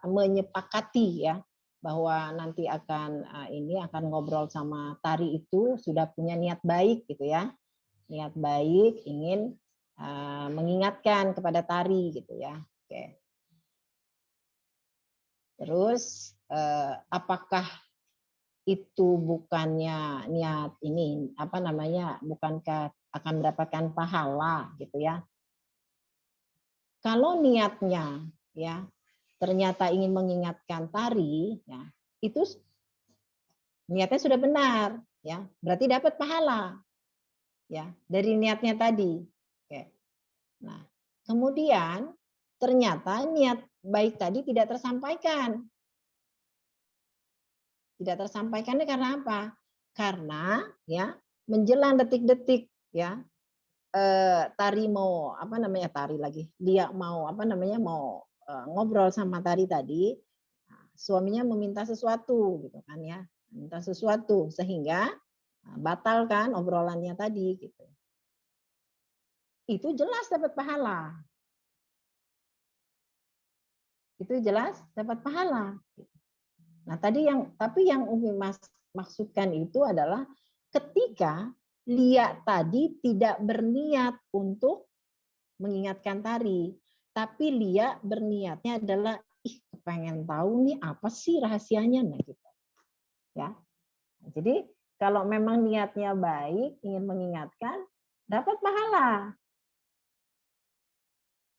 menyepakati ya bahwa nanti akan ngobrol sama Tari itu sudah punya niat baik gitu ya, niat baik ingin mengingatkan kepada Tari gitu ya. Oke. Terus apakah itu bukannya niat ini bukankah akan mendapatkan pahala gitu ya? Kalau niatnya ya ternyata ingin mengingatkan Tari ya, itu niatnya sudah benar ya, berarti dapat pahala ya dari niatnya tadi. Oke. Nah, kemudian ternyata niat baik tadi tidak tersampaikan. Tidak tersampaikannya karena apa? Karena ya menjelang detik-detik ya Tari mau dia mau ngobrol sama Tari tadi, suaminya meminta sesuatu gitu kan ya, minta sesuatu sehingga batal kan obrolannya tadi gitu. Itu jelas dapat pahala. Itu jelas dapat pahala. Nah, tapi yang Umi maksudkan itu adalah ketika Lia tadi tidak berniat untuk mengingatkan Tari, tapi Lia berniatnya adalah pengen tahu nih apa sih rahasianya nah gitu. Ya. Jadi kalau memang niatnya baik, ingin mengingatkan, dapat pahala.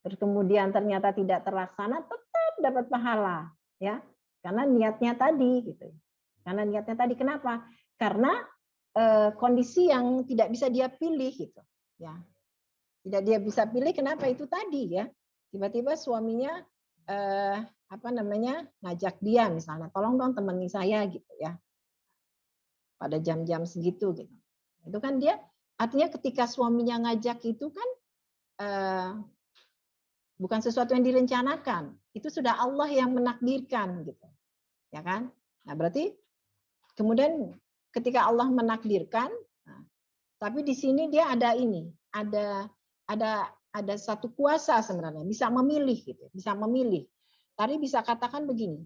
Terus kemudian ternyata tidak terlaksana, tetap dapat pahala, ya. Karena niatnya tadi gitu. Karena niatnya tadi kenapa? Karena kondisi yang tidak bisa dia pilih gitu, ya. Tidak dia bisa pilih kenapa itu tadi ya. Tiba-tiba suaminya ngajak dia misalnya, tolong dong temani saya gitu ya. Pada jam-jam segitu gitu. Itu kan dia artinya ketika suaminya ngajak itu kan bukan sesuatu yang direncanakan, itu sudah Allah yang menakdirkan gitu, ya kan? Nah berarti kemudian ketika Allah menakdirkan, tapi di sini dia ada satu kuasa sebenarnya bisa memilih gitu, bisa memilih. Tadi bisa katakan begini,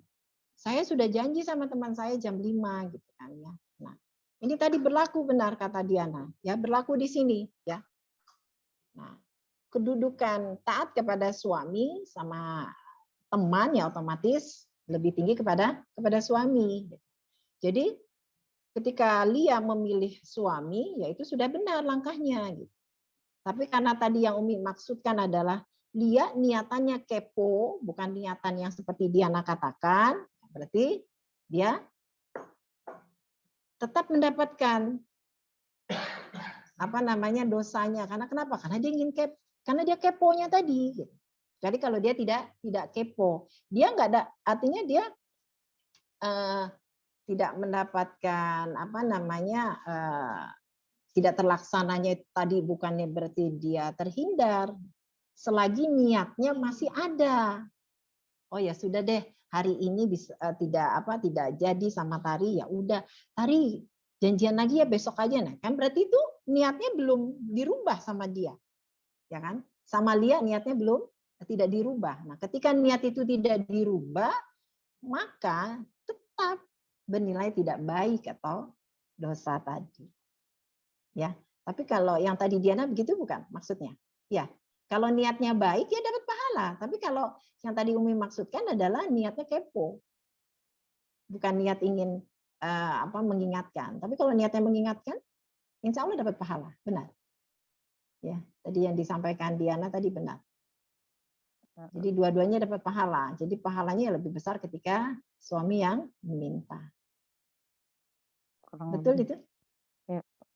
saya sudah janji sama teman saya jam 5 gitu kan ya. Nah Ini tadi berlaku benar kata Diana, ya berlaku di sini, ya. Nah, kedudukan taat kepada suami sama teman ya otomatis lebih tinggi kepada suami. Jadi ketika Lia memilih suami, ya itu sudah benar langkahnya. Gitu. Tapi karena tadi yang Umi maksudkan adalah Lia niatannya kepo, bukan niatan yang seperti Diana katakan, berarti dia tetap mendapatkan apa namanya dosanya. Karena kenapa? Karena dia ingin karena dia keponya tadi. Gitu. Jadi kalau dia tidak kepo, dia nggak ada, artinya dia tidak mendapatkan apa namanya tidak terlaksananya tadi bukannya berarti dia terhindar, selagi niatnya masih ada. Oh ya sudah deh, hari ini bisa tidak jadi sama Tari, ya udah Tari janjian lagi ya besok aja. Nah kan berarti itu niatnya belum dirubah sama dia, ya kan? Sama Lia niatnya belum tidak dirubah. Nah ketika niat itu tidak dirubah, maka tetap bernilai tidak baik atau dosa tadi. Ya, tapi kalau yang tadi Diana begitu bukan maksudnya? Ya, kalau niatnya baik ya dapat pahala. Tapi kalau yang tadi Umi maksudkan adalah niatnya kepo, bukan niat ingin mengingatkan. Tapi kalau niatnya mengingatkan, insya Allah dapat pahala, benar. Ya, tadi yang disampaikan Diana tadi benar. Jadi dua-duanya dapat pahala. Jadi pahalanya lebih besar ketika suami yang meminta. Betul itu?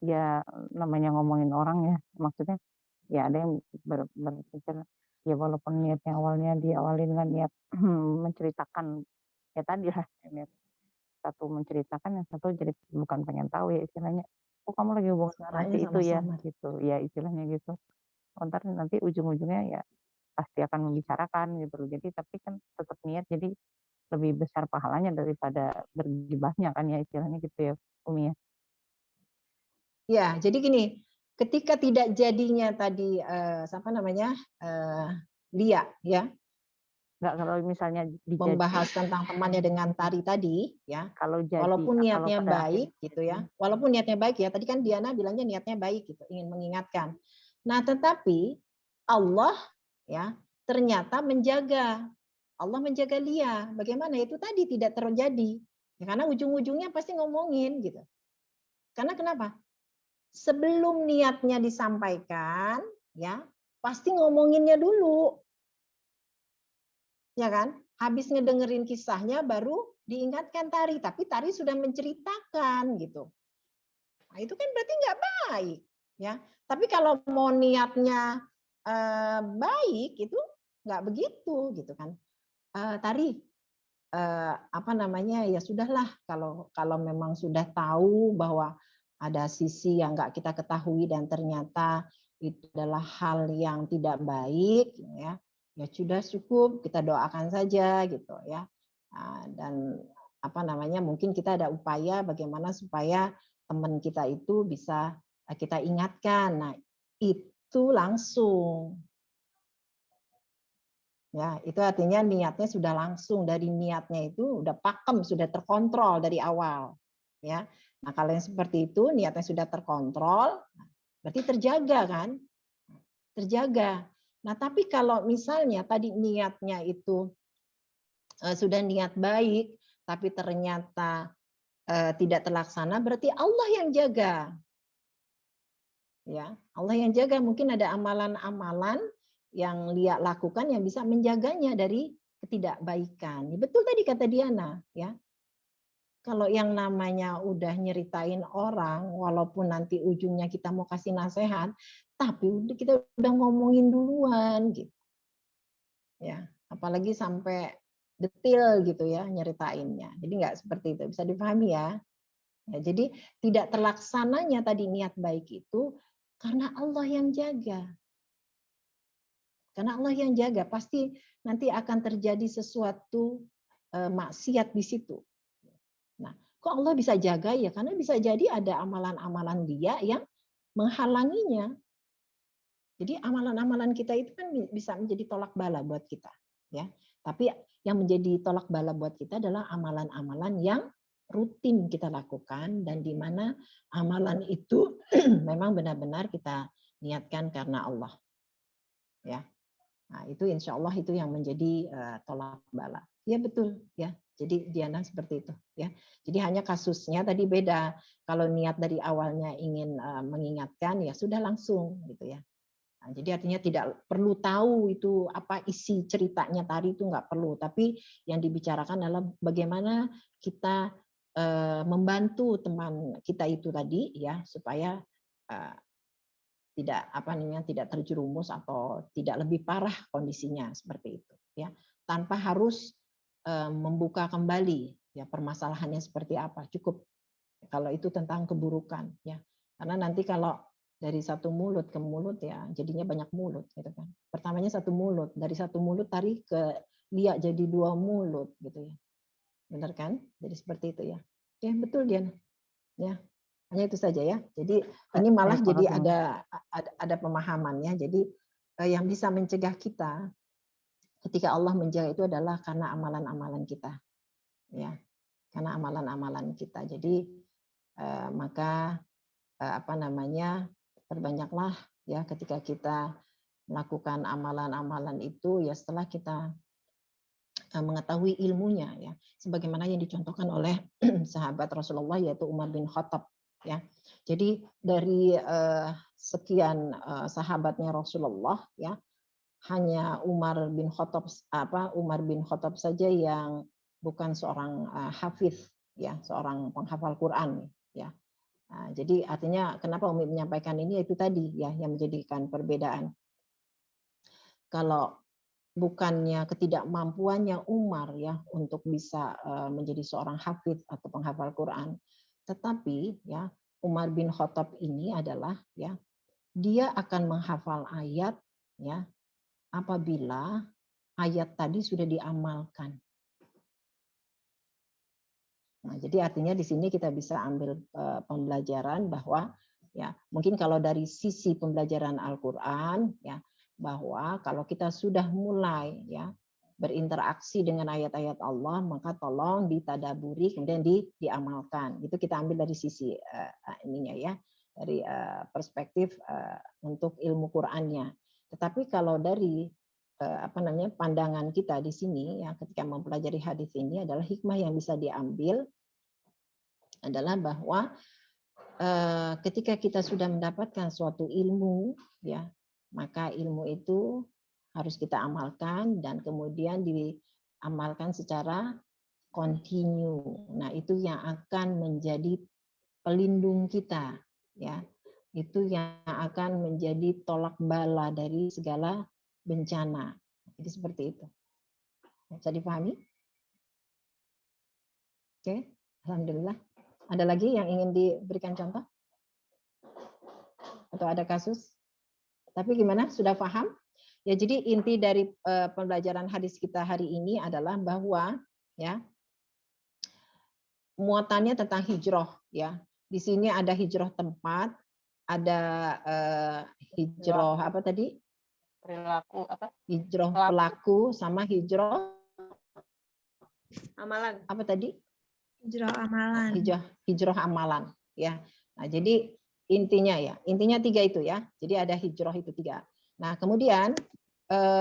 Ya namanya ngomongin orang ya, maksudnya ya ada yang berpikir ya walaupun niatnya awalnya diawali dengan niat menceritakan ya tadi lah, niat satu menceritakan, yang satu jadi bukan pengen tahu ya istilahnya, oh kamu lagi hubungan dengan laki itu ya gitu ya istilahnya gitu. Ntar nanti ujung-ujungnya ya pasti akan membicarakan gitu. Jadi tapi kan tetap niat, jadi lebih besar pahalanya daripada bergibahnya kan ya istilahnya gitu ya Umi ya. Ya, jadi gini, ketika tidak jadinya tadi Lia ya. Enggak, kalau misalnya membahas tentang temannya dengan Tari tadi ya. Kalau jadi, walaupun niatnya kalau baik gitu ya. Walaupun niatnya baik ya. Tadi kan Diana bilangnya niatnya baik gitu, ingin mengingatkan. Nah, tetapi Allah ya ternyata menjaga. Allah menjaga Lia. Bagaimana itu tadi tidak terjadi. Ya, karena ujung-ujungnya pasti ngomongin gitu. Karena kenapa? Sebelum niatnya disampaikan, ya pasti ngomonginnya dulu, ya kan? Habis ngedengerin kisahnya baru diingatkan Tari, tapi Tari sudah menceritakan gitu. Nah, itu kan berarti nggak baik, ya. Tapi kalau mau niatnya baik itu nggak begitu gitu kan. Tari ya sudahlah kalau memang sudah tahu bahwa ada sisi yang nggak kita ketahui dan ternyata itu adalah hal yang tidak baik, ya sudah cukup kita doakan saja gitu ya. Dan mungkin kita ada upaya bagaimana supaya teman kita itu bisa kita ingatkan. Nah itu langsung. Ya, itu artinya niatnya sudah langsung, dari niatnya itu udah pakem, sudah terkontrol dari awal. Ya. Nah, kalau yang seperti itu niatnya sudah terkontrol, berarti terjaga kan? Terjaga. Nah, tapi kalau misalnya tadi niatnya itu sudah niat baik, tapi ternyata tidak terlaksana, berarti Allah yang jaga. Ya, Allah yang jaga. Mungkin ada amalan-amalan yang Lia lakukan yang bisa menjaganya dari ketidakbaikan. Betul tadi kata Diana, ya. Kalau yang namanya udah nyeritain orang, walaupun nanti ujungnya kita mau kasih nasihat, tapi kita udah ngomongin duluan gitu. Ya, apalagi sampai detail gitu ya nyeritainnya. Jadi nggak seperti itu, bisa dipahami ya. Ya, jadi tidak terlaksananya tadi niat baik itu karena Allah yang jaga. Karena Allah yang jaga, pasti nanti akan terjadi sesuatu maksiat di situ. Nah, kok Allah bisa jaga ya? Karena bisa jadi ada amalan-amalan Dia yang menghalanginya. Jadi amalan-amalan kita itu kan bisa menjadi tolak bala buat kita, ya. Tapi yang menjadi tolak bala buat kita adalah amalan-amalan yang rutin kita lakukan dan di mana amalan itu memang benar-benar kita niatkan karena Allah. Ya. Nah, itu insya Allah itu yang menjadi tolak bala. Ya betul ya. Jadi Diana seperti itu ya. Jadi hanya kasusnya tadi beda. Kalau niat dari awalnya ingin mengingatkan ya sudah langsung gitu ya. Nah, jadi artinya tidak perlu tahu itu apa isi ceritanya tadi itu nggak perlu. Tapi yang dibicarakan adalah bagaimana kita membantu teman kita itu tadi ya supaya tidak terjerumus atau tidak lebih parah kondisinya seperti itu ya, tanpa harus membuka kembali ya permasalahannya seperti apa, cukup kalau itu tentang keburukan ya, karena nanti kalau dari satu mulut ke mulut ya jadinya banyak mulut gitu kan. Pertamanya satu mulut, dari satu mulut tarik ke liak jadi dua mulut gitu ya, benar kan? Jadi seperti itu ya. Ya betul Dian ya. Hanya itu saja ya. Jadi ini malah jadi ada pemahamannya. Jadi yang bisa mencegah kita ketika Allah menjaga itu adalah karena amalan-amalan kita. Ya. Karena amalan-amalan kita. Jadi maka perbanyaklah ya ketika kita melakukan amalan-amalan itu ya setelah kita mengetahui ilmunya ya. Sebagaimana yang dicontohkan oleh sahabat Rasulullah yaitu Umar bin Khattab. Ya, jadi dari sekian sahabatnya Rasulullah, ya hanya Umar bin Khattab saja yang bukan seorang hafiz, ya seorang penghafal Quran, ya. Nah, jadi artinya kenapa Umi menyampaikan ini itu tadi, ya yang menjadikan perbedaan. Kalau bukannya ketidakmampuannya Umar ya untuk bisa menjadi seorang hafiz atau penghafal Quran. Tetapi ya Umar bin Khattab ini adalah ya dia akan menghafal ayat ya apabila ayat tadi sudah diamalkan. Nah, jadi artinya di sini kita bisa ambil pembelajaran bahwa ya mungkin kalau dari sisi pembelajaran Al-Qur'an ya bahwa kalau kita sudah mulai ya berinteraksi dengan ayat-ayat Allah, maka tolong ditadaburi kemudian diamalkan. Itu kita ambil dari sisi ininya ya, dari perspektif untuk ilmu Qur'annya. Tetapi kalau dari pandangan kita di sini ya ketika mempelajari hadis ini adalah hikmah yang bisa diambil adalah bahwa ketika kita sudah mendapatkan suatu ilmu ya, maka ilmu itu harus kita amalkan dan kemudian diamalkan secara kontinu. Nah, itu yang akan menjadi pelindung kita ya. Itu yang akan menjadi tolak bala dari segala bencana. Jadi seperti itu. Bisa dipahami? Oke, alhamdulillah. Ada lagi yang ingin diberikan contoh? Atau ada kasus? Tapi gimana? Sudah paham? Ya, jadi inti dari pembelajaran hadis kita hari ini adalah bahwa ya muatannya tentang hijrah ya. Di sini ada hijrah tempat, ada hijrah apa tadi? Perilaku apa? Hijrah pelaku sama hijrah amalan. Apa tadi? Hijrah amalan. Hijrah amalan ya. Nah, jadi intinya 3 itu ya. Jadi ada hijrah itu 3. Nah, kemudian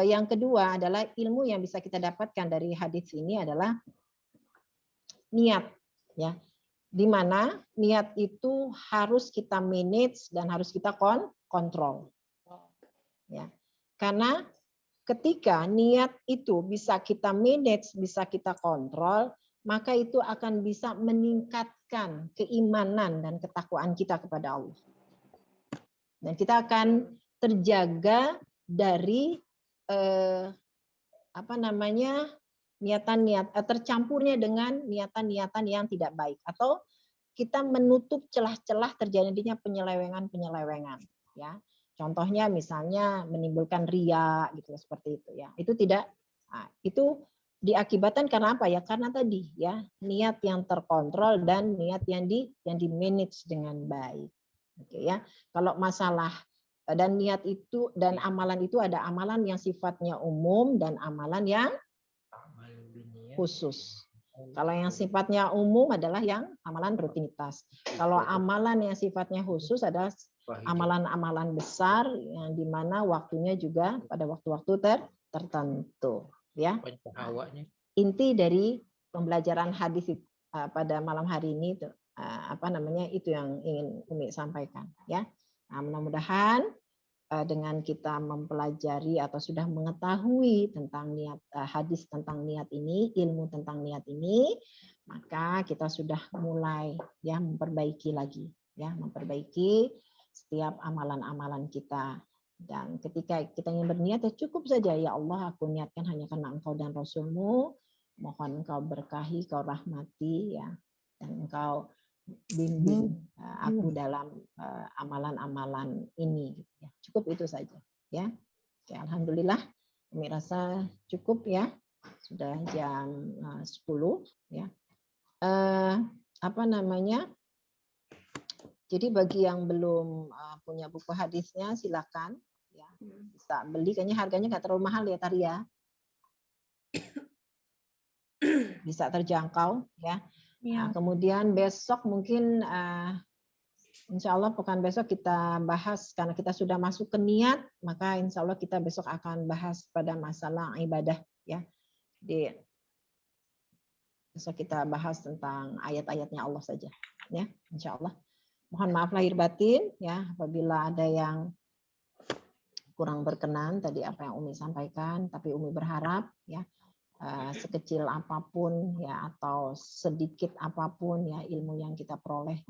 yang kedua adalah ilmu yang bisa kita dapatkan dari hadis ini adalah niat ya. Di mana niat itu harus kita manage dan harus kita kontrol. Ya. Karena ketika niat itu bisa kita manage, bisa kita kontrol, maka itu akan bisa meningkatkan keimanan dan ketakwaan kita kepada Allah. Dan kita akan terjaga dari tercampurnya dengan niatan-niatan yang tidak baik atau kita menutup celah-celah terjadinya penyelewengan ya. Contohnya misalnya menimbulkan riya gitu seperti itu ya. Itu tidak itu diakibatkan karena apa ya? Karena tadi ya niat yang terkontrol dan niat yang di manage dengan baik. Oke ya. Kalau masalah dan niat itu dan amalan itu ada amalan yang sifatnya umum dan amalan yang khusus. Kalau yang sifatnya umum adalah yang amalan rutinitas. Kalau amalan yang sifatnya khusus adalah amalan-amalan besar yang dimana waktunya juga pada waktu-waktu tertentu. Ya. Inti dari pembelajaran hadis pada malam hari ini itu itu yang ingin Umi sampaikan. Ya. Nah, mudah-mudahan dengan kita mempelajari atau sudah mengetahui tentang niat hadis tentang niat ini, ilmu tentang niat ini, maka kita sudah mulai ya memperbaiki lagi, ya memperbaiki setiap amalan-amalan kita. Dan ketika kita ingin berniat ya cukup saja, ya Allah aku niatkan hanya karena Engkau dan Rasul-Mu, mohon Engkau berkahi, Engkau rahmati ya, dan Engkau bimbing aku dalam amalan-amalan ini gitu ya. Cukup itu saja ya. Oke, alhamdulillah Umi rasa cukup ya. Sudah jam 10 ya. Jadi bagi yang belum punya buku hadisnya silakan ya. Bisa beli, kayaknya harganya nggak terlalu mahal ya Tari ya. Bisa terjangkau ya. Nah, kemudian besok mungkin insya Allah pekan besok kita bahas, karena kita sudah masuk ke niat, maka insya Allah kita besok akan bahas pada masalah ibadah ya. Jadi besok kita bahas tentang ayat-ayatnya Allah saja ya, insya Allah. Mohon maaf lahir batin ya apabila ada yang kurang berkenan tadi apa yang Umi sampaikan, tapi Umi berharap ya sekecil apapun ya atau sedikit apapun ya ilmu yang kita peroleh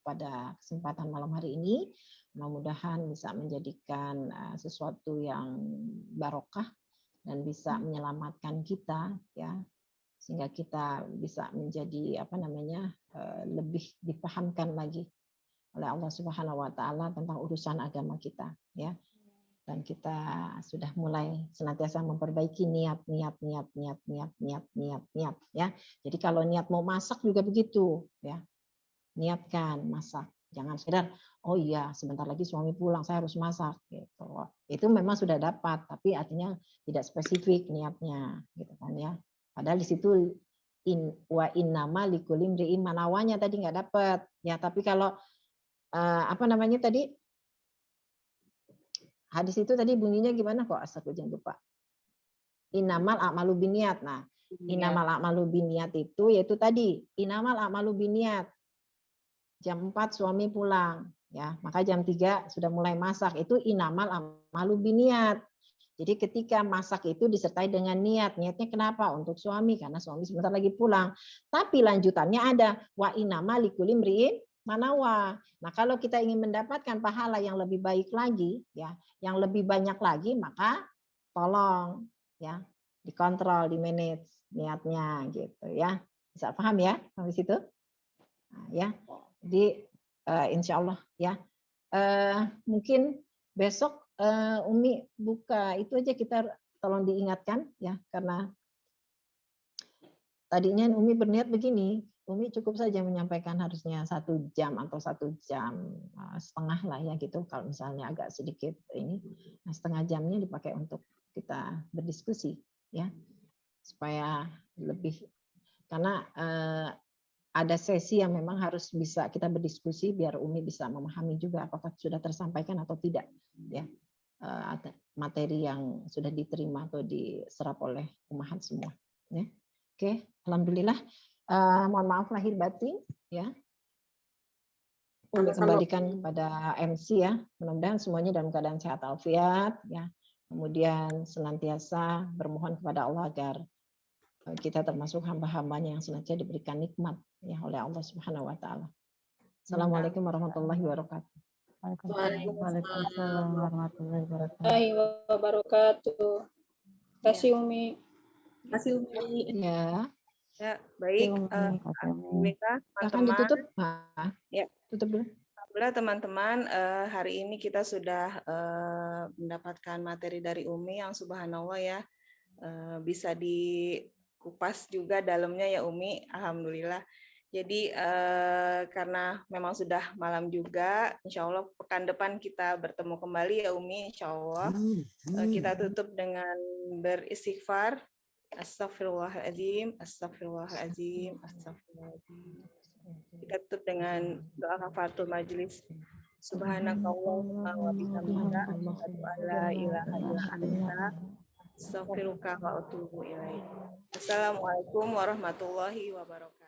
pada kesempatan malam hari ini, mudah-mudahan bisa menjadikan sesuatu yang barokah dan bisa menyelamatkan kita ya, sehingga kita bisa menjadi lebih dipahamkan lagi oleh Allah Subhanahu wa taala tentang urusan agama kita ya. Dan kita sudah mulai senantiasa memperbaiki niat ya. Jadi kalau niat mau masak juga begitu ya. Niatkan masak. Jangan sekedar oh iya sebentar lagi suami pulang saya harus masak gitu. Itu memang sudah dapat tapi artinya tidak spesifik niatnya gitu kan ya. Padahal di situ wa innama likulli imri'in manawanya tadi nggak dapat. Ya, tapi kalau tadi hadis itu tadi bunyinya gimana kok? Aku jangan lupa. Innamal a'malu binniyat. Nah, innamal a'malu binniyat itu yaitu tadi, innamal a'malu binniyat. Jam 4 suami pulang, ya. Maka jam 3 sudah mulai masak. Itu innamal a'malu binniyat. Jadi ketika masak itu disertai dengan niat. Niatnya kenapa? Untuk suami karena suami sebentar lagi pulang. Tapi lanjutannya ada wa innamal likulli imri'in manawa. Nah, kalau kita ingin mendapatkan pahala yang lebih baik lagi, ya, yang lebih banyak lagi, maka tolong, ya, dikontrol, dimanage niatnya, gitu, ya. Bisa paham ya sampai situ? Nah, ya, jadi insya Allah, ya. Mungkin besok Umi buka itu aja kita tolong diingatkan, ya, karena tadinya Umi berniat begini. Umi cukup saja menyampaikan harusnya 1 jam atau 1 jam setengah lah ya gitu. Kalau misalnya agak sedikit ini, nah setengah jamnya dipakai untuk kita berdiskusi ya, supaya lebih karena ada sesi yang memang harus bisa kita berdiskusi biar Umi bisa memahami juga apakah sudah tersampaikan atau tidak ya materi yang sudah diterima atau diserap oleh umahat semua. Ya. Oke, alhamdulillah. Mohon maaf lahir batin ya. Umi kembalikan kepada MC ya. Mudah-mudahan semuanya dalam keadaan sehat walafiat ya. Kemudian senantiasa bermohon kepada Allah agar kita termasuk hamba-hambanya yang senantiasa diberikan nikmat ya oleh Allah Subhanahu wa taala. Assalamualaikum warahmatullahi wabarakatuh. Waalaikumsalam warahmatullahi wabarakatuh. Terima kasih Umi. Terima kasih Umi. Ya. Ya, baik. Alhamdulillah, akan ditutup. Ya. Tutup dulu. Alhamdulillah teman-teman, hari ini kita sudah mendapatkan materi dari Umi yang subhanallah ya, bisa dikupas juga dalamnya ya Umi, alhamdulillah. Jadi karena memang sudah malam juga, insya Allah pekan depan kita bertemu kembali ya Umi, insya Allah. Kita tutup dengan beristighfar. Astagfirullahaladzim, astagfirullahaladzim, astagfirullahaladzim. Kita tutup dengan doa kafaratul majelis. Subhanakallahumma wa bihamdika asyhadu an la ilaha illa anta astaghfiruka wa atubu ilaik. Assalamualaikum warahmatullahi wabarakatuh.